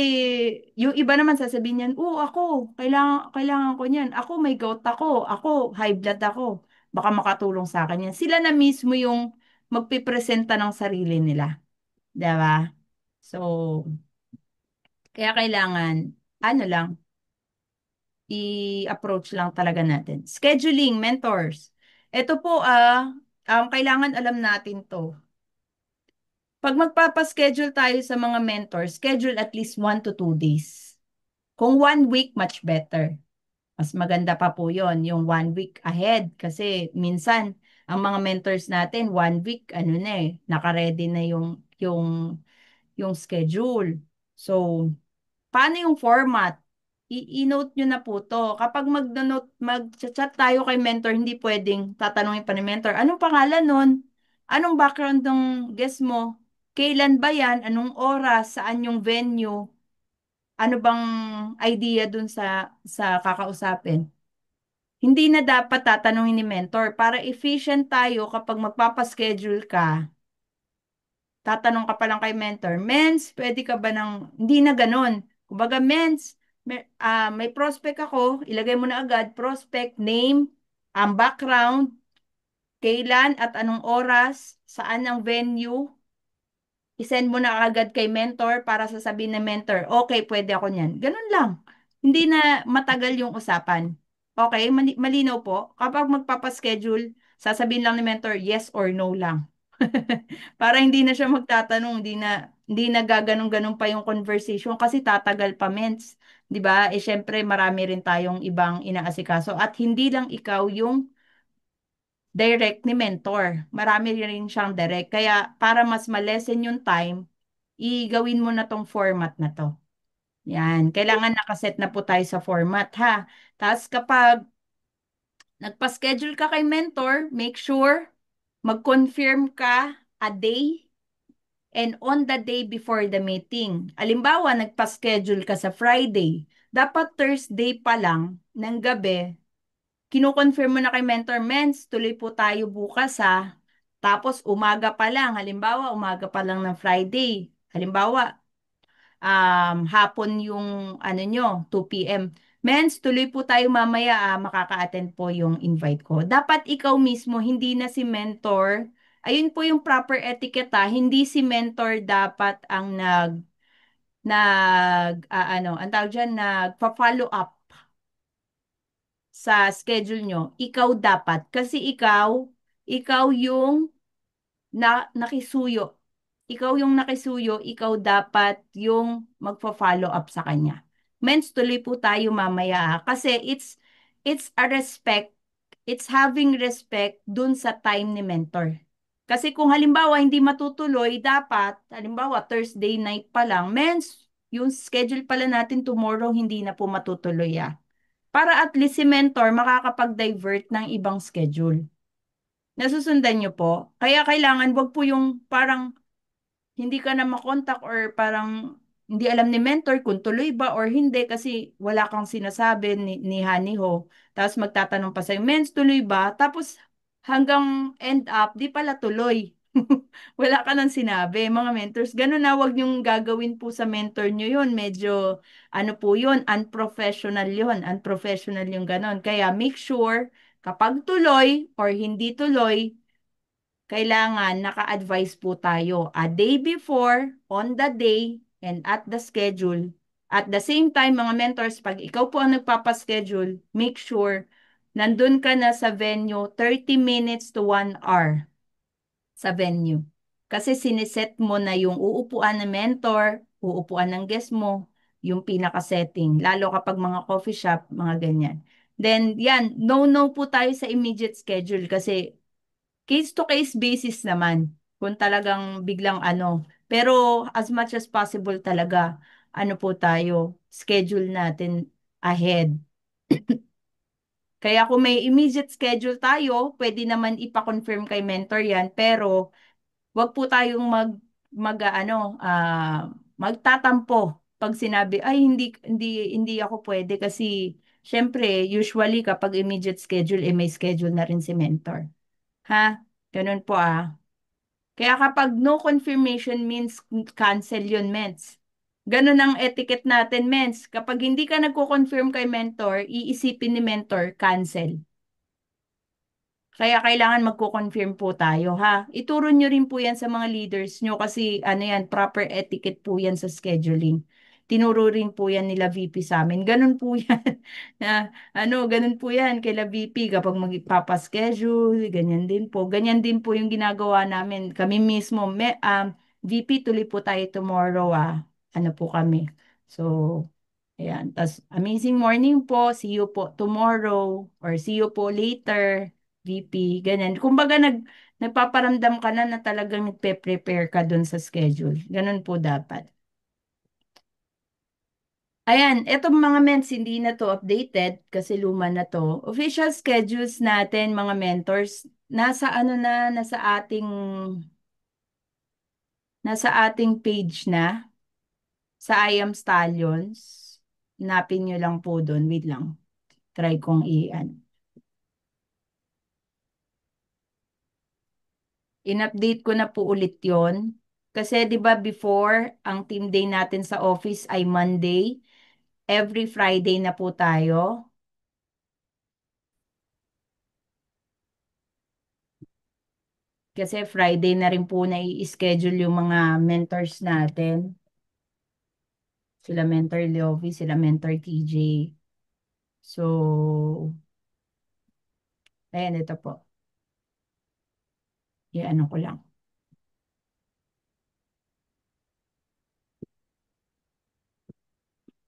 yung iba naman sasabihin niyan, ako, kailangan ko niyan. Ako, may gout ako, high blood ako. Baka makatulong sa akin yan. Sila na mismo yung magpipresenta ng sarili nila. Di ba? So, kaya kailangan, ano lang, i-approach lang talaga natin. Scheduling, mentors. Ito po, kailangan alam natin to. Pag magpapaschedule tayo sa mga mentors, schedule at least 1 to 2 days. Kung 1 week, much better. Mas maganda pa po yon yung 1 week ahead. Kasi minsan, ang mga mentors natin, 1 week, naka-ready na yung schedule. So, paano yung format? I-note nyo na po to. Kapag mag-chat tayo kay mentor, hindi pwedeng tatanungin pa ni mentor, anong pangalan nun? Anong background ng guest mo? Kailan ba yan? Anong oras? Saan yung venue? Ano bang idea dun sa kakausapin? Hindi na dapat tatanungin ni mentor. Para efficient tayo kapag magpapaschedule ka, tatanong ka pa lang kay mentor, Mens, pwede ka ba hindi na ganun. Kumbaga, Mens, may prospect ako, ilagay mo na agad, prospect, name, ang background, kailan at anong oras, saan ang venue, isend mo na agad kay mentor para sasabihin ng mentor, okay, pwede ako niyan. Ganun lang. Hindi na matagal yung usapan. Okay, malinaw po. Kapag magpapaschedule, sasabihin lang ni mentor, yes or no lang. Para hindi na siya magtatanong, hindi na gaganong-ganong pa yung conversation kasi tatagal pa mens. 'Di ba? Syempre marami rin tayong ibang inaasikaso at hindi lang ikaw yung direct ni mentor. Marami rin siyang direct. Kaya para mas malesen yung time, igawin mo na tong format na to. Yan. Kailangan nakaset na po tayo sa format ha. Tapos kapag nagpa-schedule ka kay mentor, make sure mag-confirm ka a day and on the day before the meeting. Alimbawa, nagpa-schedule ka sa Friday. Dapat Thursday pa lang ng gabi, kino-confirm mo na kay mentor, Mens, tuloy po tayo bukas ha. Tapos umaga pa lang, halimbawa, umaga pa lang ng Friday. Halimbawa, hapon yung nyo, 2 p.m. Mens, tuloy po tayo mamaya, makaka-attend po yung invite ko. Dapat ikaw mismo, hindi na si mentor. Ayun po yung proper etiquette. Hindi si mentor dapat ang ang tawag dyan, nagpa-follow up sa schedule nyo, ikaw dapat. Kasi ikaw yung nakisuyo. Ikaw yung nakisuyo, ikaw dapat yung magpa-follow up sa kanya. Mens, tuloy po tayo mamaya, kasi it's a respect, it's having respect dun sa time ni mentor. Kasi kung halimbawa hindi matutuloy, dapat, halimbawa Thursday night pa lang, mens, yung schedule pala natin tomorrow hindi na po matutuloy para at least si mentor makakapag-divert ng ibang schedule. Nasusundan niyo po? Kaya kailangan wag po yung parang hindi ka na makontak or parang hindi alam ni mentor kung tuloy ba or hindi kasi wala kang sinasabi ni Honey Ho. Tapos magtatanong pa sa'yo, Mens, tuloy ba? Tapos hanggang end up, di pala tuloy. Wala ka nang sinabi, mga mentors. Ganun na, wag niyong gagawin po sa mentor niyo yun. Medyo, ano po yun, unprofessional yun. Unprofessional yung ganun. Kaya make sure, kapag tuloy or hindi tuloy, kailangan naka-advise po tayo a day before, on the day, and at the schedule. At the same time, mga mentors, pag ikaw po ang nagpapaschedule, make sure nandun ka na sa venue 30 minutes to 1 hour sa venue. Kasi siniset mo na yung uupuan ng mentor, uupuan ng guest mo, yung pinaka-setting. Lalo kapag mga coffee shop, mga ganyan. Then, yan, no po tayo sa immediate schedule kasi case to case basis naman kung talagang biglang ano. Pero as much as possible talaga, ano po tayo, schedule natin ahead. Kaya kung may immediate schedule tayo, pwede naman ipa-confirm kay mentor yan. Pero wag po tayong magtatampo pag sinabi, ay hindi ako pwede kasi syempre, usually kapag immediate schedule, may schedule na rin si mentor. Ha? Ganun po Kaya kapag no confirmation means cancel yun, mens. Ganun ang etiquette natin, mens. Kapag hindi ka nagko-confirm kay mentor, iisipin ni mentor, cancel. Kaya kailangan magko-confirm po tayo, ha? Ituro nyo rin po yan sa mga leaders nyo kasi ano yan, proper etiquette po yan sa scheduling. Tinuro rin po yan nila VP sa amin. Ganun po yan. Ganun po yan kila VP kapag magpapaschedule, ganyan din po. Ganyan din po yung ginagawa namin. Kami mismo, VP, tuloy po tayo tomorrow, Ano po kami. So, ayan. Tas, amazing morning po. See you po tomorrow or see you po later. VP, ganyan. Kumbaga nagpaparamdam ka na talagang nagpe-prepare ka dun sa schedule. Ganun po dapat. Ayan, etong mga ments, hindi na to updated kasi luma na to. Official schedules natin, mga mentors, nasa ano na, nasa ating page na, sa I Am Stallions. Hanapin nyo lang po doon. Wait lang. Try kong in-update ko na po ulit yon. Kasi 'di ba before, ang team day natin sa office ay Monday. Every Friday na po tayo. Kasi Friday na rin po na i-schedule yung mga mentors natin. Sila Mentor Leovi, sila Mentor TJ. So, ayan, ito po. Ano ko lang.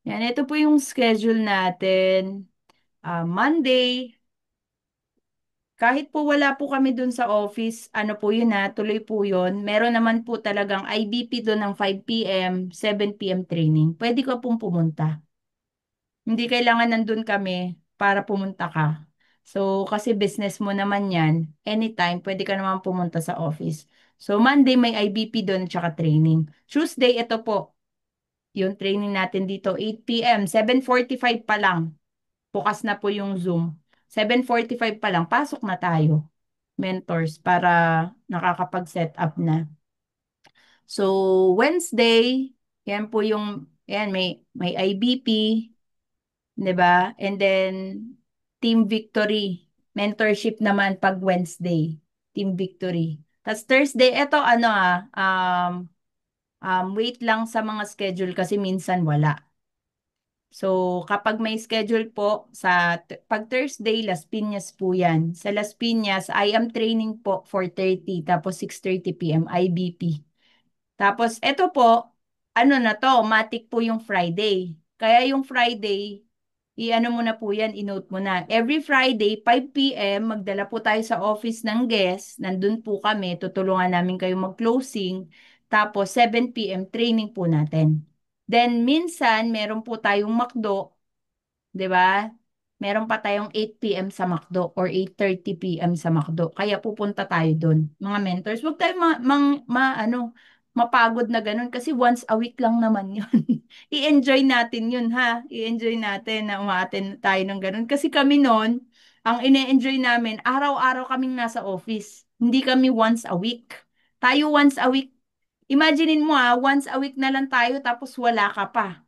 Yan, ito po yung schedule natin. Monday, kahit po wala po kami dun sa office, ano po yun tuloy po yun. Meron naman po talagang IBP dun ng 5 p.m., 7 p.m. training. Pwede ka pong pumunta. Hindi kailangan nandun kami para pumunta ka. So, kasi business mo naman yan, anytime, pwede ka naman pumunta sa office. So, Monday may IBP doon tsaka training. Tuesday, ito po, yung training natin dito, 8 p.m., 7:45 pa lang. Bukas na po yung Zoom. 7:45 pa lang, pasok na tayo, mentors, para nakakapag-set up na. So, Wednesday, yan po may IBP, 'di ba? And then Team Victory, mentorship naman pag Wednesday, Team Victory. Tapos Thursday, eto Wait lang sa mga schedule kasi minsan wala. So, kapag may schedule po pag Thursday, Las Piñas po yan. Sa Las Piñas, I am training po 4:30 tapos 6:30 p.m. IBP. Tapos eto po, ano na to, matic po yung Friday. Kaya yung Friday, i-ano mo na po yan, i-note mo na. Every Friday, 5 p.m., magdala po tayo sa office ng guest. Nandun po kami, tutulungan namin kayo mag-closing. Tapos 7 p.m., training po natin. Then minsan, meron po tayong McDo, 'di ba? Meron pa tayong 8 p.m. sa McDo or 8:30 p.m. sa McDo. Kaya pupunta tayo doon, mga mentors. Huwag tayo mapagod na ganun kasi once a week lang naman 'yun. I-enjoy natin 'yun ha. I-enjoy natin na umaattend tayo ng ganun. Kasi kami noon, ang ine-enjoy namin, araw-araw kaming nasa office. Hindi kami once a week. Tayo once a week. Imaginein mo once a week na lang tayo tapos wala ka pa.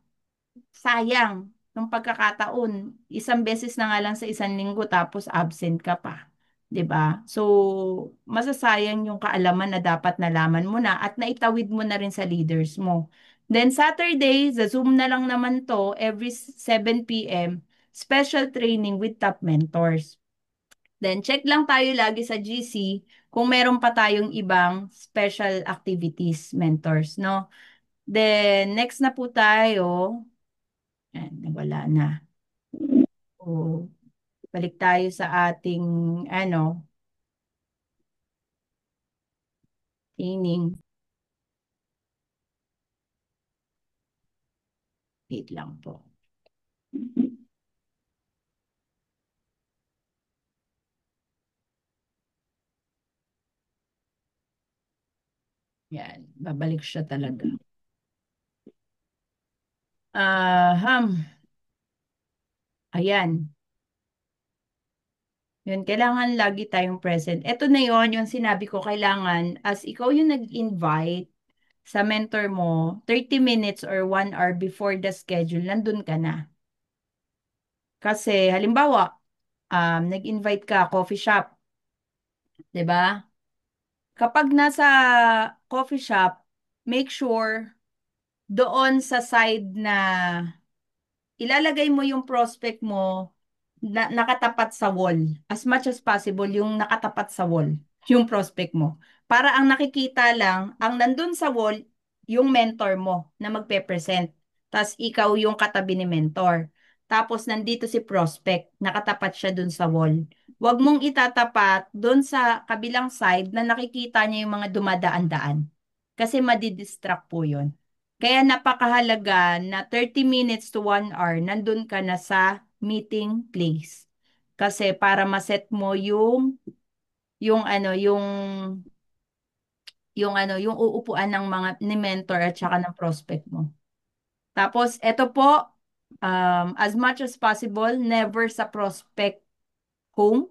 Sayang ng pagkakataon. Isang beses na nga lang sa isang linggo tapos absent ka pa. 'Di ba? So, masasayang yung kaalaman na dapat nalaman mo na at naitawid mo na rin sa leaders mo. Then Saturday, sa Zoom na lang naman to every 7 p.m. special training with top mentors. Then check lang tayo lagi sa GC kung meron pa tayong ibang special activities mentors, no? Then next na po tayo. Ayan, nawala na. O, balik tayo sa ating, ano, training. Wait lang po. Yan, babalik siya talaga. Ayan. Yun, kailangan lagi tayong present. Ito na yon yung sinabi ko, kailangan, as ikaw yung nag-invite sa mentor mo, 30 minutes or 1 hour before the schedule, nandun ka na. Kasi, halimbawa, nag-invite ka, coffee shop, 'di ba? Kapag nasa coffee shop, make sure doon sa side na ilalagay mo yung prospect mo na nakatapat sa wall. As much as possible, yung nakatapat sa wall, yung prospect mo. Para ang nakikita lang, ang nandun sa wall, yung mentor mo na magpe-present. Tapos ikaw yung katabi ni mentor. Tapos nandito si prospect, nakatapat siya dun sa wall. Huwag mong itatapat dun sa kabilang side na nakikita niya yung mga dumadaan-daan. Kasi madidistract po yun. Kaya napakahalaga na 30 minutes to 1 hour nandun ka na sa meeting place. Kasi para maset mo yung ano, yung uupuan ng mga ni mentor at saka ng prospect mo. Tapos eto po, as much as possible, never sa prospect home.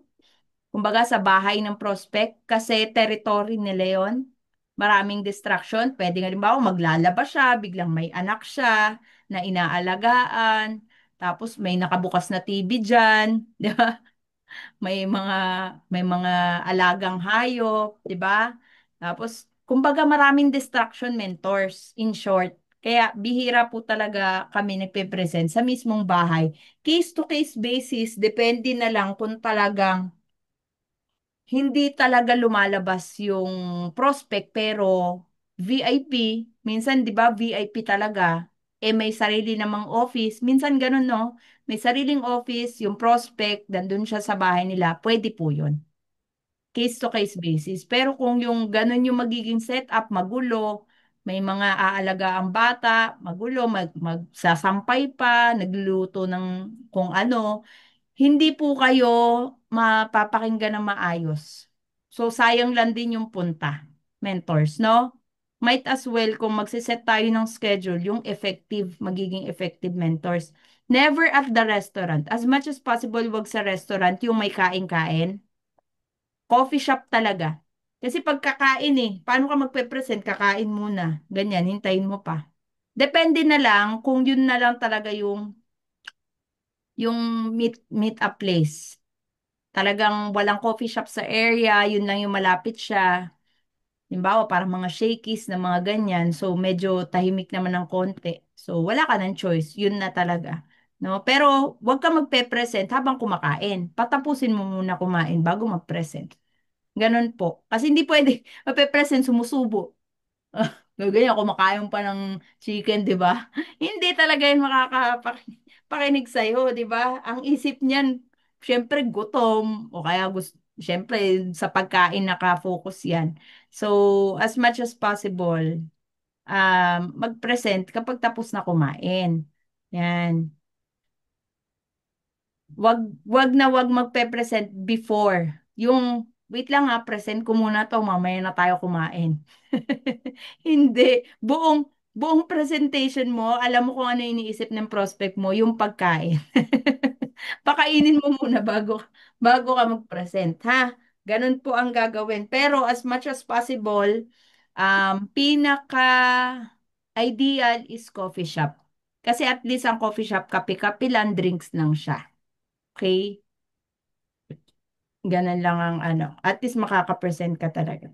Kumbaga sa bahay ng prospect kasi territory nila yon. Maraming distraction. Pwede nga halimbawa maglalaba siya, biglang may anak siya na inaalagaan. Tapos may nakabukas na TV diyan, 'di ba? May mga alagang hayop, 'di ba? Tapos kumbaga maraming distraction mentors in short. Kaya bihira po talaga kami nagpe-present sa mismong bahay. Case to case basis, depende na lang kung talagang hindi talaga lumalabas yung prospect pero VIP, minsan 'di ba VIP talaga, may sarili namang office, minsan ganun no, may sariling office, yung prospect, nandun siya sa bahay nila, pwede po yun. Case to case basis. Pero kung yung ganun yung magiging setup, magulo, may mga aalaga ang bata, magulo, magsasampay pa, nagluluto ng kung ano, hindi po kayo mapapakinggan ng maayos. So, sayang lang din yung punta, mentors, no? Might as well kung magsiset tayo ng schedule, yung magiging effective mentors. Never at the restaurant. As much as possible, wag sa restaurant, yung may kain-kain. Coffee shop talaga. Kasi pagkakain paano ka magpe-present? Kakain muna. Ganyan, hintayin mo pa. Depende na lang kung yun na lang talaga yung meet up place. Talagang walang coffee shop sa area, yun lang yung malapit siya, Halimbawa, parang mga shakies na mga ganyan. So, medyo tahimik naman ng konti. So, wala ka ng choice. Yun na talaga. No? Pero, wag ka magpe-present habang kumakain. Patapusin mo muna kumain bago mag-present. Ganun po. Kasi hindi pwede magpe-present sumusubo. Ganyan, kumakain pa ng chicken, di ba? Hindi talaga yun makakapakinig sa'yo, di ba? Ang isip niyan, syempre gutom, o kaya gusto, syempre sa pagkain nakafocus yan. So, as much as possible, mag-present kapag tapos na kumain. Yan. Wag magpe-present before. Yung, wait lang ha, present ko muna to, mamaya na tayo kumain. Hindi. Buong presentation mo, alam mo kung ano iniisip ng prospect mo, yung pagkain. Pakainin mo muna bago ka mag-present, ha? Ganun po ang gagawin. Pero as much as possible, pinaka ideal is coffee shop. Kasi at least ang coffee shop, kape-kape lang, drinks lang siya. Okay? Ganun lang ang ano. At least makaka-present ka talaga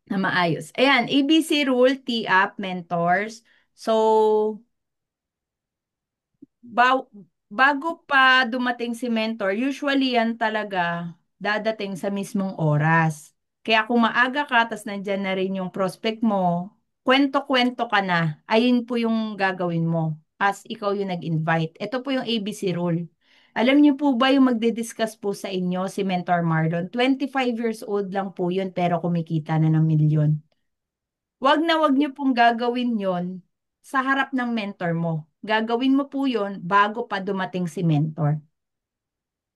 na maayos. Ayan, ABC rule, T-up, mentors. So, ba- bago pa dumating si mentor, usually yan talaga dadating sa mismong oras. Kaya kung maaga ka, tas nandyan na rin yung prospect mo, kwento-kwento ka na, ayun po yung gagawin mo as ikaw yung nag-invite. Ito po yung ABC rule. Alam niyo po ba yung magdi-discuss po sa inyo si Mentor Marlon? 25 years old lang po yun pero kumikita na ng milyon. Wag niyo pong gagawin yon sa harap ng mentor mo. Gagawin mo po yon bago pa dumating si mentor.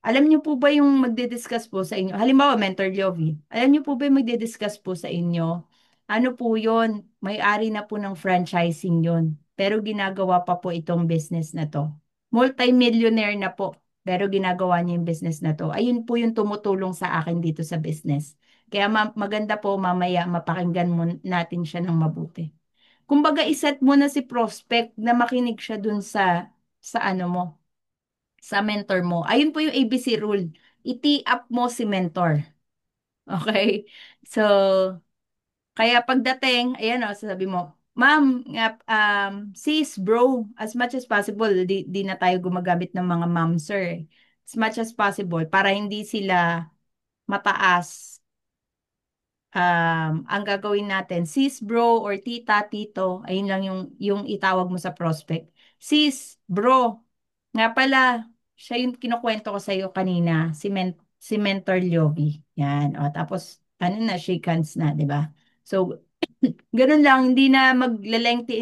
Alam niyo po ba yung magdi-discuss po sa inyo? Halimbawa, Mentor Jovi. Alam niyo po ba yung magdi-discuss po sa inyo? Ano po yon? May-ari na po ng franchising yon. Pero ginagawa pa po itong business na to. Multi-millionaire na po. Pero ginagawa niya yung business na to. Ayun po yung tumutulong sa akin dito sa business. Kaya maganda po mamaya mapakinggan mo natin siya ng mabuti. Kumbaga, iset mo na si prospect na makinig siya dun sa ano mo, sa mentor mo. Ayun po yung ABC rule. I-tee up mo si mentor. Okay? So, kaya pagdating, ayan o, sabi mo, Ma'am, sis, bro, as much as possible, di na tayo gumagamit ng mga ma'am, sir. As much as possible, para hindi sila mataas. Ang gagawin natin, sis, bro, or tita, tito, ayun lang yung itawag mo sa prospect. Sis, bro, nga pala, siya yung kinukwento ko sa iyo kanina, si Mentor Lyovi. Yan. O, tapos, ano na, shake hands na, di ba? So, ganun lang, hindi na mag-lengthy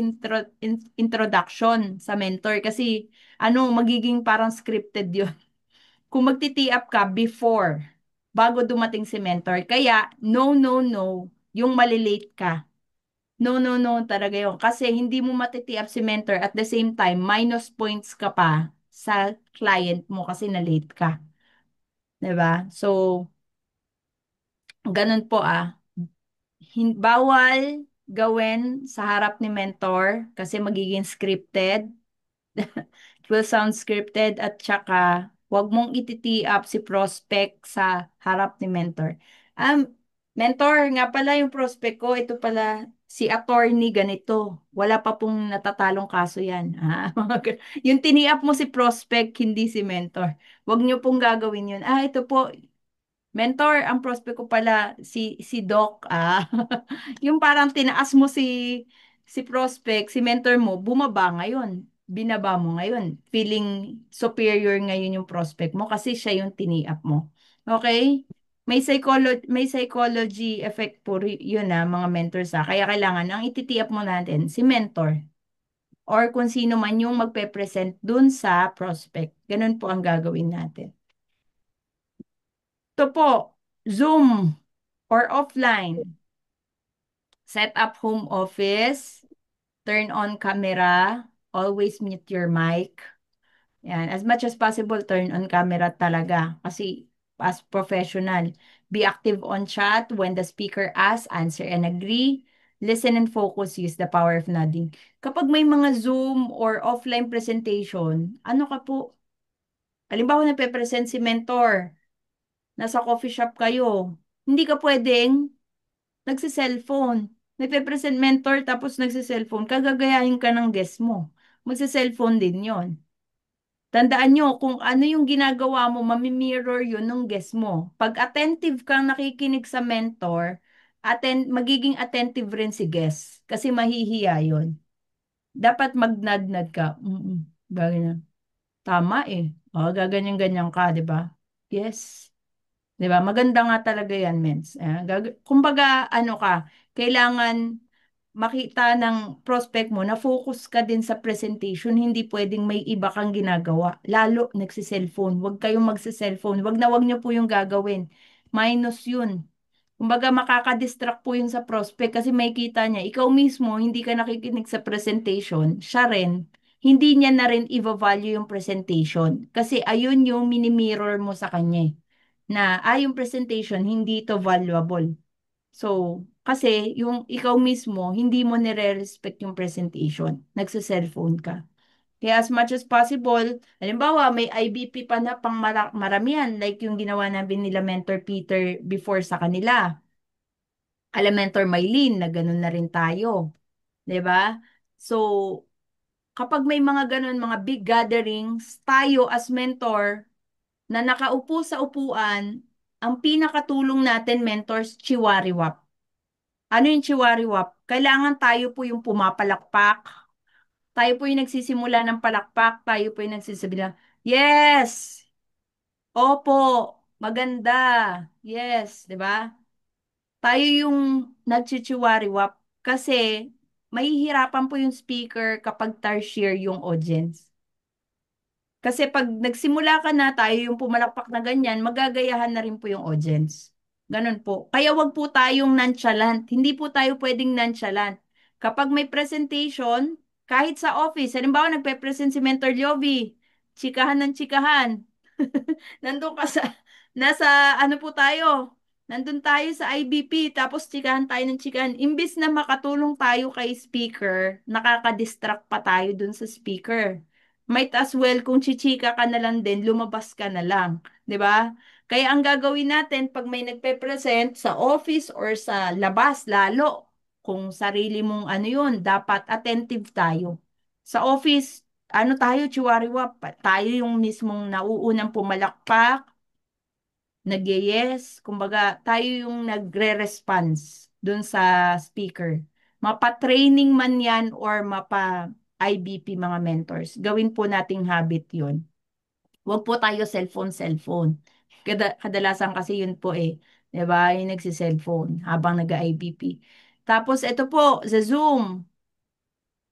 introduction sa mentor kasi, ano, magiging parang scripted yun. Kung magti up ka before, bago dumating si mentor. Kaya, no, no, no, yung malilate ka. No, no, no, talaga yun. Kasi hindi mo up si mentor at the same time, minus points ka pa sa client mo kasi na-late ka. 'Di ba? So, ganun po ah. Bawal gawin sa harap ni mentor kasi magiging scripted. It will sound scripted at saka wag mong up si prospect sa harap ni mentor. Mentor, nga pala yung prospect ko, ito pala si attorney ganito. Wala pa pong natatalong kaso yan. Yung up mo si prospect, hindi si mentor. Wag niyo pong gagawin yun. Ito po, mentor, ang prospect ko pala si Doc. Yung parang tinaas mo si prospect, si mentor mo, bumaba ngayon. Binaba mo ngayon. Feeling superior ngayon yung prospect mo kasi siya yung tiniap mo. Okay? May psychology effect po yun mga mentors Kaya kailangan ang ititiap mo natin si mentor or kung sino man yung magpe-present dun sa prospect. Ganun po ang gagawin natin. Ito po, Zoom or offline. Set up home office, turn on camera, always mute your mic. Yan, as much as possible, turn on camera talaga kasi as professional. Be active on chat when the speaker asks, answer and agree. Listen and focus, use the power of nodding. Kapag may mga Zoom or offline presentation, ano ka po? Halimbawa, nagpe-present si mentor, nasa coffee shop kayo, hindi ka pwedeng nagse-cellphone. Nagpe-present mentor tapos nagse-cellphone. Kagagayahin ka ng guest mo. Magse-cellphone din yon. Tandaan nyo, kung ano yung ginagawa mo, mamimirror yun ng guest mo. Pag attentive kang nakikinig sa mentor, magiging attentive rin si guest. Kasi mahihiya yun. Dapat magnad-nad ka. Ganyan. Tama eh. O, gaganyan-ganyan ka, di ba? Yes. Di ba? Maganda nga talaga yan, mens. Kumbaga, ano ka, kailangan makita ng prospect mo na focus ka din sa presentation, hindi pwedeng may iba kang ginagawa. Lalo, nagsiselfone. Huwag kayong magsiselfone. Wag niyo po yung gagawin. Minus yun. Kumbaga, makakadistract po yun sa prospect kasi may kita niya, ikaw mismo, hindi ka nakikinig sa presentation, siya rin, hindi niya na rin i-value yung presentation. Kasi ayun yung mini-mirror mo sa kanya, na, yung presentation, hindi ito valuable. So, kasi yung ikaw mismo, hindi mo nire-respect yung presentation. Nagsa-cellphone ka. Kaya as much as possible, halimbawa may IBP pa na pang maramihan, like yung ginawa namin nila Mentor Peter before sa kanila. Mentor Maylin, na ganun na rin tayo. 'Di ba? So, kapag may mga ganun, mga big gatherings, tayo as mentor na nakaupo sa upuan, ang pinakatulong natin mentors, chiwariwap. Ano yung chiwariwap? Kailangan tayo po yung pumapalakpak. Tayo po yung nagsisimula ng palakpak. Tayo po yung nagsisabi na, yes! Opo! Maganda! Yes! 'Di ba? Tayo yung nagchichiwariwap kasi mahihirapan po yung speaker kapag tertiary yung audience. Kasi pag nagsimula ka na, tayo yung pumalakpak na ganyan, magagayahan na rin po yung audience. Ganun po. Kaya wag po tayong nonchalant. Hindi po tayo pwedeng nonchalant. Kapag may presentation, kahit sa office, halimbawa nagpe-present si Mentor Jovi, chikahan ng chikahan. Nandun ka sa, nasa ano po tayo, nandun tayo sa IBP, tapos chikahan tayo ng chikahan. Imbis na makatulong tayo kay speaker, nakaka-distract pa tayo dun sa speaker. Might as well kung chichika ka na lang din, lumabas ka na lang, 'di ba? Kaya ang gagawin natin pag may nagpe-present sa office or sa labas lalo, kung sarili mong ano 'yun, dapat attentive tayo. Sa office, ano tayo, chiwariwa, tayo yung mismong nauunang pumalakpak, nag-yes, kumbaga tayo yung nagre-response dun sa speaker. Mapa-training man yan or mapa-IBP mga mentors, gawin po nating habit yun. Huwag po tayo cellphone. Kadalasan kasi yun po eh. 'Di ba? Yung nagsi-cellphone habang nag-IBP. Tapos ito po, sa Zoom.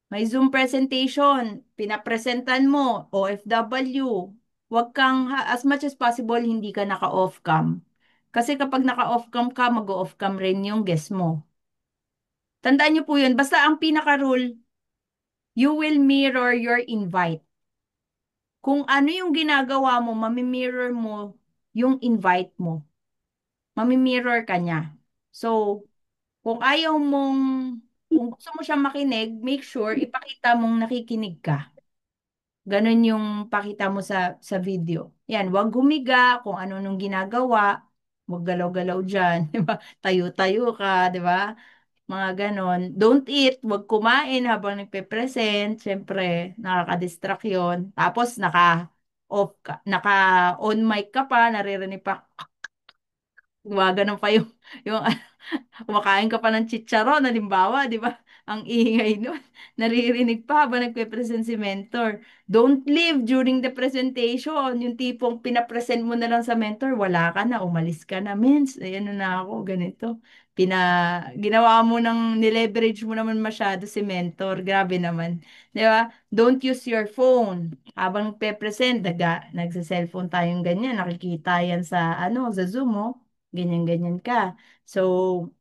May Zoom presentation, pinapresentan mo, OFW. Huwag kang, as much as possible, hindi ka naka-off cam. Kasi kapag naka-off cam ka, mag-off cam rin yung guest mo. Tandaan niyo po yun. Basta ang pinaka-rule, you will mirror your invite. Kung ano yung ginagawa mo, mamimirror mo yung invite mo. Mamimirror ka niya. So, kung ayaw mong, kung gusto mo siyang makinig, make sure ipakita mong nakikinig ka. Ganon yung pakita mo sa video. Yan, wag humiga kung ano nung ginagawa. Wag galaw-galaw dyan, di ba? Tayo-tayo ka, di ba? Mga ganon. Don't eat, wag kumain habang nagpe-present. Siyempre, nakaka-distract yun. Tapos, naka-off ka, naka-on mic ka pa, naririnig pa, gumaganon pa yung kumakain ka pa ng chicharon, halimbawa, di ba? Ang ingay nun. Naririnig pa habang nagpe-present si mentor. Don't leave during the presentation. Yung tipong pinapresent mo na lang sa mentor, wala ka na, umalis ka na. Mens, ayan na ako, ganito. Ginawa mo nileverage mo naman masyado si mentor. Grabe naman. Di ba? Don't use your phone. Habang nagpe-present, nagsa-cellphone tayong ganyan. Nakikita yan sa Zoom, oh. Ganyan-ganyan ka. So,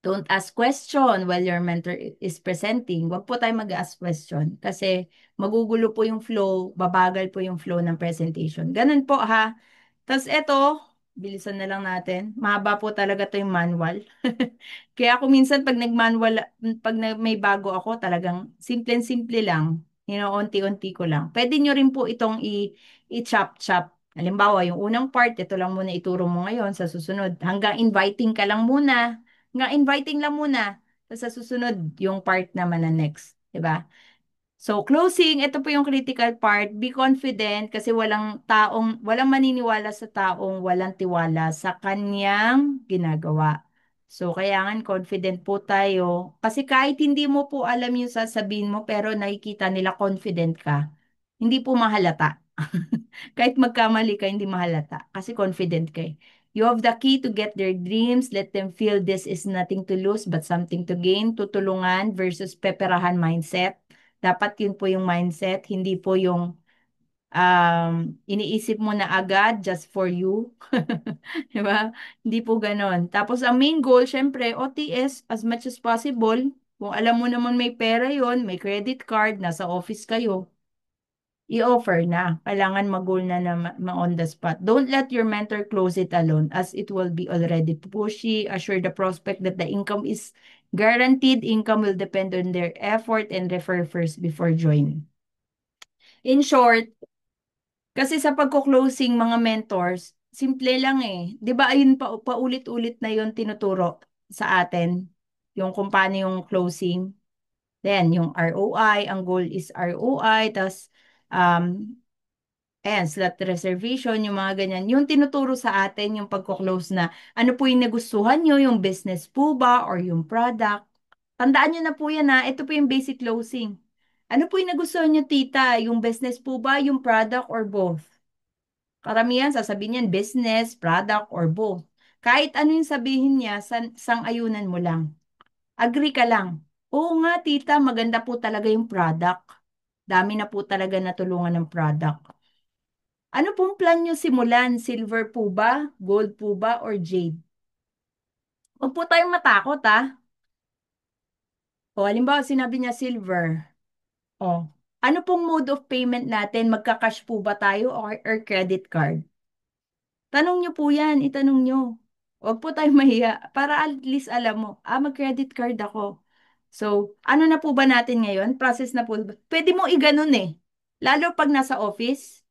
don't ask question while your mentor is presenting. Huwag po tayo mag-ask question kasi magugulo po yung flow, babagal po yung flow ng presentation. Ganun po ha. Tapos eto, bilisan na lang natin. Mahaba po talaga to yung manual. Kaya ako minsan pag nag-manual, may bago ako, talagang simple-simple lang. Unti-unti ko lang. Pwede nyo rin po itong i-chop-chop. Halimbawa, yung unang part, ito lang muna ituro mo ngayon sa susunod. Hanggang inviting ka lang muna. Nga inviting lang muna. Tapos sa susunod, yung part naman na next. 'Di ba? So, closing, ito po yung critical part. Be confident kasi walang maniniwala sa taong walang tiwala sa kanyang ginagawa. So, kailangan confident po tayo. Kasi kahit hindi mo po alam yung sasabihin mo, pero nakikita nila confident ka, hindi po mahalata. Kahit magkamali ka, hindi mahalata. Kasi confident ka eh. You have the key to get their dreams. Let them feel this is nothing to lose but something to gain. Tutulungan versus peperahan mindset. Dapat yun po yung mindset, hindi po yung iniisip mo na agad just for you. Di ba? Hindi po ganon. Tapos ang main goal, syempre, OTS as much as possible. Kung alam mo naman may pera yon, may credit card, nasa office kayo, i-offer na. Kailangan mag-goal na on the spot. Don't let your mentor close it alone as it will be already pushy. Assure the prospect that the income is guaranteed. Income will depend on their effort and refer first before joining. In short, kasi sa pagko-closing mga mentors, simple lang eh. 'Di ba ayun paulit-ulit na 'yon tinuturo sa atin, yung kung paano yung closing. Then yung ROI, ang goal is ROI, tas um, ayan, slot reservation, yung mga ganyan. Yung tinuturo sa atin, yung pagko-close na, ano po yung nagustuhan nyo, yung business po ba, or yung product. Tandaan nyo na po yan ha, ito po yung basic closing. Ano po yung nagustuhan nyo, tita? Yung business po ba, yung product, or both? Karamihan, sasabihin yan, business, product, or both. Kahit ano yung sabihin niya, sang-ayunan mo lang. Agree ka lang. Oo nga, tita, maganda po talaga yung product. Dami na po talaga natulungan ng product. Ano pong plan nyo simulan? Silver po ba? Gold po ba? Or jade? Huwag po tayong matakot, ah. O, halimbawa, sinabi niya silver. O, ano pong mode of payment natin? Magka-cash po ba tayo or credit card? Tanong nyo po yan, itanong nyo. Huwag po tayong mahiya para at least alam mo, mag-credit card ako. So, ano na po ba natin ngayon? Process na po. Pwede mo iganon eh. Lalo pag nasa office.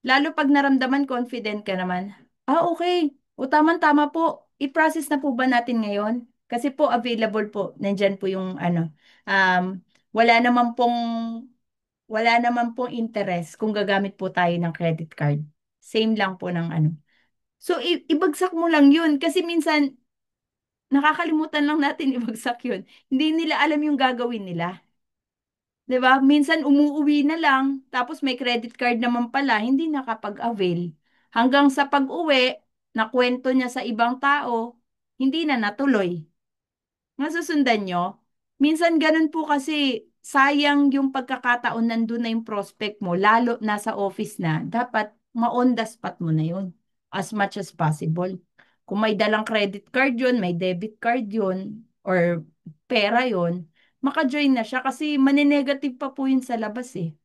Lalo pag naramdaman confident ka naman. Okay. O tama po. I-process na po ba natin ngayon? Kasi po available po. Nandyan po yung ano. Um, wala naman pong wala naman pong interest kung gagamit po tayo ng credit card. Same lang po ng ano. So, ibagsak mo lang yun. Kasi minsan, nakakalimutan lang natin ibagsak yun. Hindi nila alam yung gagawin nila. 'Di ba? Minsan umuuwi na lang, tapos may credit card naman pala, hindi nakapag-avail. Hanggang sa pag-uwi, nakwento niya sa ibang tao, hindi na natuloy. Masusundan nyo? Minsan ganun po kasi sayang yung pagkakataon nandun na yung prospect mo, lalo nasa office na, dapat ma-on the spot mo na yun as much as possible. Kung may dalang credit card yun, may debit card yun, or pera yun, maka-join na siya kasi maninegative pa po yun sa labas eh.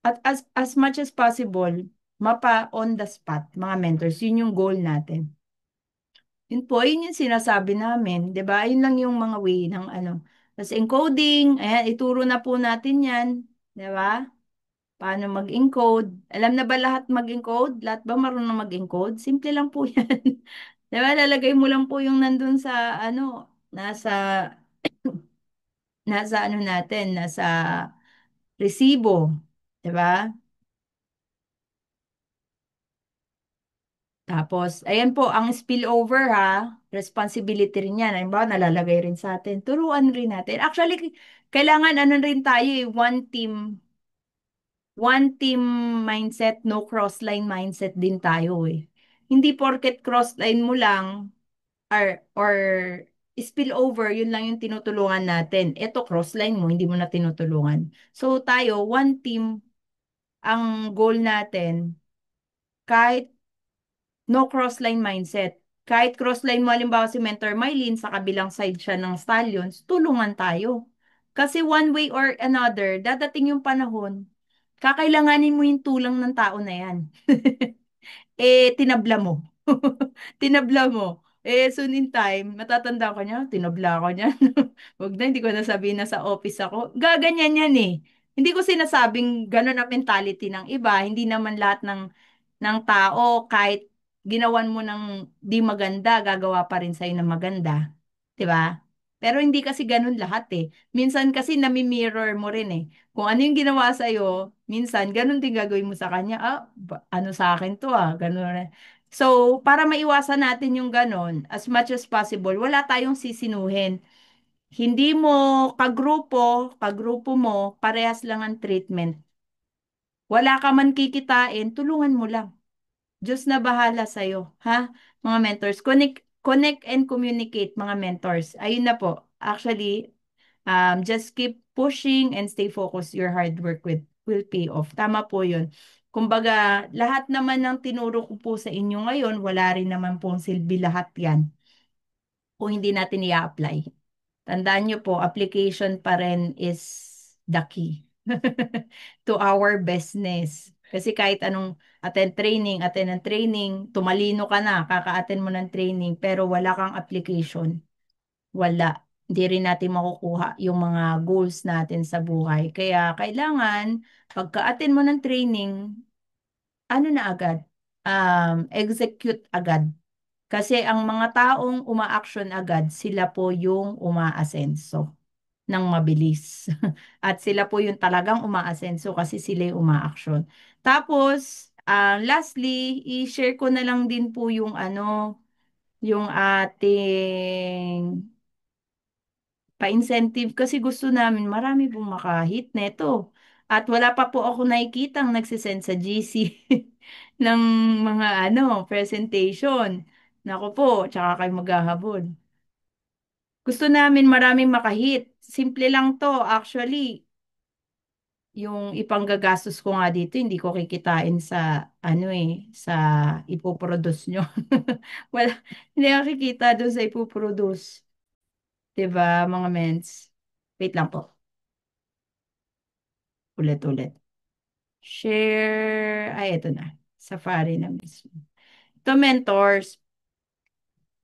At as much as possible, mapa on the spot, mga mentors, yun yung goal natin. Yun po, yun yung sinasabi namin, 'di ba? Yun lang yung mga way ng ano. Tapos encoding, ayan, ituro na po natin 'yan, 'di ba? Paano mag-encode? Alam na ba lahat mag-encode? Lahat ba marunong mag-encode? Simple lang po 'yan. 'Di ba? Lalagay mo lang po yung nandun sa ano, nasa ano natin, nasa resibo, 'di ba? Tapos, ayan po, ang spillover ha, responsibility rin yan. Halimbawa, nalalagay rin sa atin. Turuan rin natin. Actually, kailangan ano rin tayo eh, one team mindset, no cross-line mindset din tayo eh. Hindi porket cross-line mo lang or spillover, yun lang yung tinutulungan natin. Ito, cross-line mo, hindi mo na tinutulungan. So, tayo, one team, ang goal natin, kahit no crossline mindset. Kahit crossline mo, halimbawa si Mentor Mylene, sa kabilang side siya ng Stallions, tulungan tayo. Kasi one way or another, dadating yung panahon, kakailanganin mo yung tulang ng tao na yan. Tinabla mo. Tinabla mo. Soon in time, matatanda ko niya, tinabla ko niya. Wag na, hindi ko na sabihin na sa office ako. Gaganyan yan eh. Hindi ko sinasabing ganun ang mentality ng iba. Hindi naman lahat ng tao, kahit ginawan mo ng di maganda, gagawa pa rin sa'yo ng maganda. 'Di ba? Pero hindi kasi ganun lahat eh. Minsan kasi nami-mirror mo rin eh. Kung ano yung ginawa sa'yo, minsan ganun din gagawin mo sa kanya. Ah, ano sa akin to ah, ganun rin. So, para maiwasan natin yung ganun, as much as possible, wala tayong sisinuhin. Hindi mo kagrupo mo, parehas lang ang treatment. Wala ka man kikitain, tulungan mo lang. Diyos na bahala sa'yo, ha? Mga mentors. Connect and communicate, mga mentors. Ayun na po. Actually, just keep pushing and stay focused. Your hard work will pay off. Tama po yun. Kumbaga, lahat naman ng tinuro ko po sa inyo ngayon, wala rin naman pong silbi lahat yan kung hindi natin i-apply. Tandaan nyo po, application pa rin is the key to our business. Kasi kahit anong attend ng training, tumalino ka na, kaka-attend mo ng training, pero wala kang application, wala. Hindi rin natin makukuha yung mga goals natin sa buhay. Kaya kailangan, pagka-attend mo ng training, ano na agad? Execute agad. Kasi ang mga taong uma-action agad, sila po yung umaasenso ng mabilis. At sila po yung talagang umaasenso kasi sila yung uma-action. Tapos, lastly, i-share ko na lang din po yung ano, yung ating pa-incentive kasi gusto namin marami pong makahit neto. At wala pa po ako nakikitang nagsisend sa GC ng mga ano, presentation. Nako po, tsaka kayo maghahabol. Gusto namin maraming makahit. Simple lang to. Actually, yung ipanggagastos ko nga dito, hindi ko kikitain sa ano sa ipoproduce nyo. Wala, hindi ako kikita doon sa ipoproduce. 'Di ba, mga mens? Wait lang po. Ulit-ulit. Share. Ay, ito na. Safari na mismo. Ito, mentors.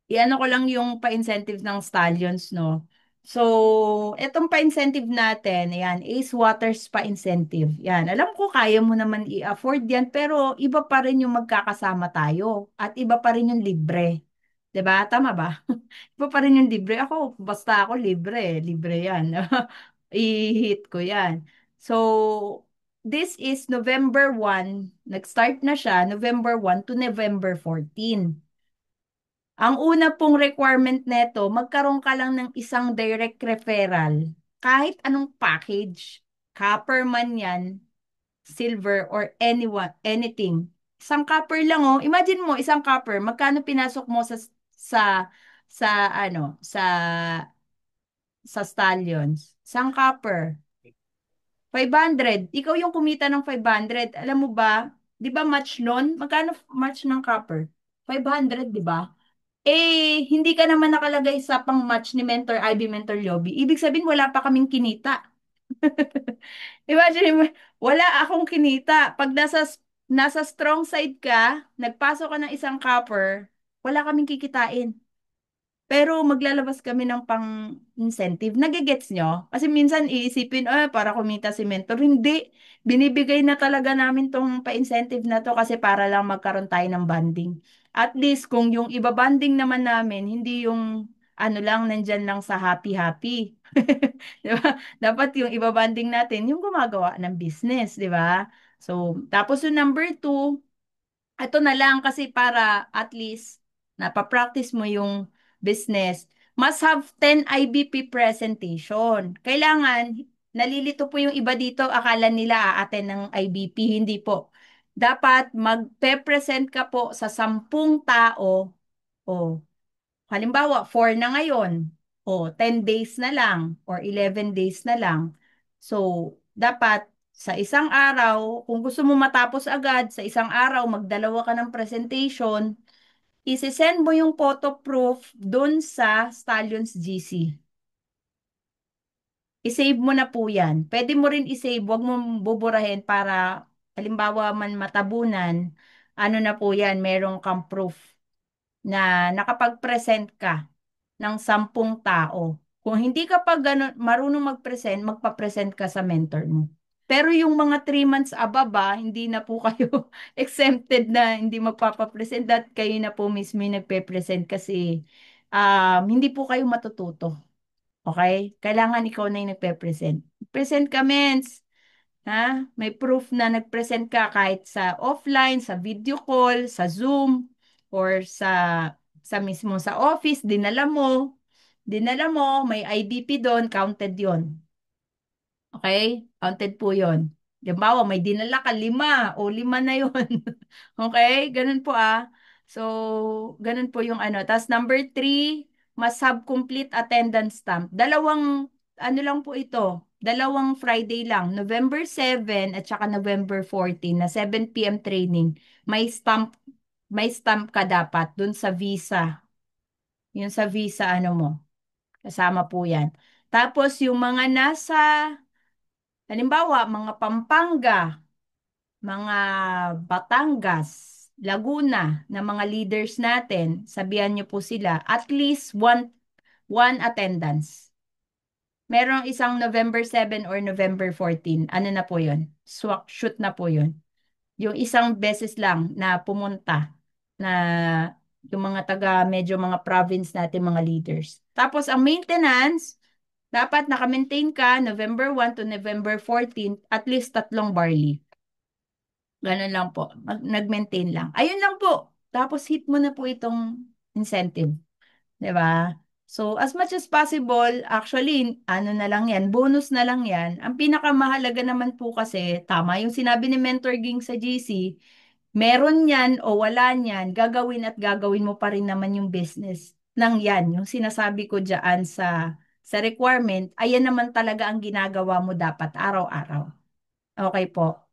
Iano ko lang yung pa-incentive ng stallions, no? So, etong pa-incentive natin, ayan, Ace Waters pa-incentive. Yan, alam ko kaya mo naman i-afford yan, pero iba pa rin yung magkakasama tayo at iba pa rin yung libre. 'Di ba? Tama ba? Iba pa rin yung libre. Ako, basta ako libre, libre yan. I-hit ko yan. So, this is November 1. Nag-start na siya, November 1 to November 14. Ang una pong requirement neto, magkaroon ka lang ng isang direct referral. Kahit anong package, copper man yan, silver, or anything. Isang copper lang oh. Imagine mo, isang copper, magkano pinasok mo sa sa sa stallions? Isang copper, 500. Ikaw yung kumita ng 500. Alam mo ba, 'di ba match nun? Magkano match ng copper? 500, 'di ba? Eh, hindi ka naman nakalagay sa pang-match ni Mentor IB, Mentor Lobby. Ibig sabihin, wala pa kaming kinita. Imagine mo, wala akong kinita. Pag nasa strong side ka, nagpasok ka ng isang copper, wala kaming kikitain. Pero maglalabas kami ng pang-incentive. Nagigets nyo? Kasi minsan iisipin, para kumita si mentor. Hindi. Binibigay na talaga namin tong pa-incentive na to kasi para lang magkaroon tayo ng banding. At least kung yung iba banding naman namin, hindi yung ano lang, nandyan lang sa happy-happy. Di ba? Dapat yung iba banding natin, yung gumagawa ng business, di ba? So, tapos yung number 2, ito na lang kasi para at least napapractice mo yung business. Must have 10 IBP presentation. Kailangan, nalilito po yung iba dito, akala nila aaten ng IBP. Hindi po. Dapat magpe-present ka po sa 10 tao. O, halimbawa, 4 na ngayon. O, 10 days na lang or 11 days na lang. So, dapat sa isang araw, kung gusto mo matapos agad, sa isang araw, magdalawa ka ng presentation, isi-send mo yung photo proof dun sa Stallions GC. I-save mo na po yan. Pwede mo rin i-save, wag mo buburahin para, halimbawa man matabunan, ano na po yan, merong kang proof na nakapag-present ka ng 10 tao. Kung hindi ka pa ganun, marunong mag-present, magpa-present ka sa mentor mo. Pero yung mga 3 months above, hindi na po kayo exempted na hindi magpapapresent at kayo na po mismo yung nagpe-present kasi hindi po kayo matututo. Okay? Kailangan ikaw na yung nagpe-present. Present ka, mens. Ha? May proof na nag-present ka kahit sa offline, sa video call, sa Zoom, or sa mismo sa office, dinala mo, may IDP doon, counted yon. Okay? Counted po yon. Halimbawa, may dinala ka 5, o 5 na yon. Okay? Ganun po So, ganun po yung ano. Tapos number 3, must have complete attendance stamp. Ano lang po ito, dalawang Friday lang, November 7 at saka November 14 na 7 p.m. training. May stamp ka dapat dun sa visa. Yung sa visa ano mo, kasama po yan. Tapos yung mga nasa, halimbawa, mga Pampanga, mga Batangas, Laguna, na mga leaders natin, sabihan niyo po sila, at least one attendance. Merong isang November 7 or November 14. Ano na po yun? Swak shoot na po yun. Yung isang beses lang na pumunta na yung mga taga medyo mga province natin, mga leaders. Tapos ang maintenance, dapat naka-maintain ka November 1 to November 14, at least 3 barley. Ganun lang po. Nag-maintain lang. Ayun lang po. Tapos hit mo na po itong incentive. 'Di ba? So, as much as possible, actually, ano na lang yan, bonus na lang yan. Ang pinakamahalaga naman po kasi, tama yung sinabi ni Mentor Ging sa GC, meron yan o wala yan, gagawin at gagawin mo pa rin naman yung business ng yan. Yung sinasabi ko dyan sa requirement, ayan naman talaga ang ginagawa mo dapat araw-araw. Okay po.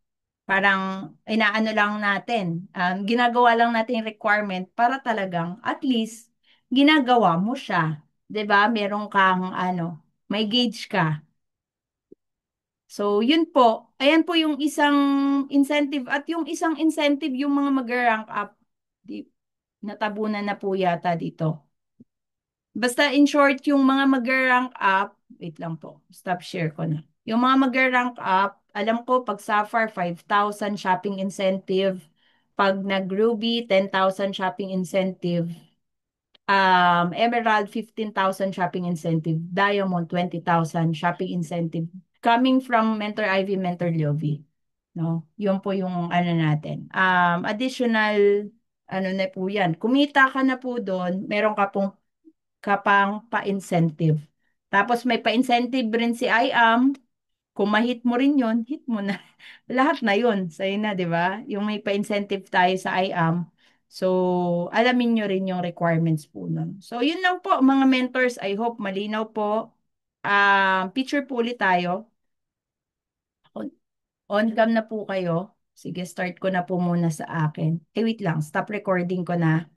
Parang inaano lang natin, ginagawa lang natin yung requirement para talagang at least ginagawa mo siya. 'Di ba? Meron kang ano, may gauge ka. So, yun po. Ayan po yung isang incentive. At yung isang incentive, yung mga mag-rank up, di, natabunan na po yata dito. Basta in short, yung mga mag-rank up, wait lang po, stop share ko na. Yung mga mag-rank up, alam ko pag Sapphire, 5,000 shopping incentive. Pag nag-Ruby, 10,000 shopping incentive. Emerald, 15,000 shopping incentive. Diamond, 20,000 shopping incentive. Coming from Mentor Ivy, Mentor Liovi. No? Yun po yung ano natin. Additional, ano na po yan. Kumita ka na po doon, meron ka pang pa-incentive. Tapos may pa-incentive rin si IAM. Kung ma-hit mo rin yun, hit mo na. Lahat na yun. Sa'yo na, di ba? Yung may pa-incentive tayo sa IAM. So, alamin nyo rin yung requirements po nun. So, yun lang po, mga mentors. I hope malinaw po. Picture po ulit tayo. On, on cam na po kayo. Sige, start ko na po muna sa akin. Wait lang. Stop recording ko na.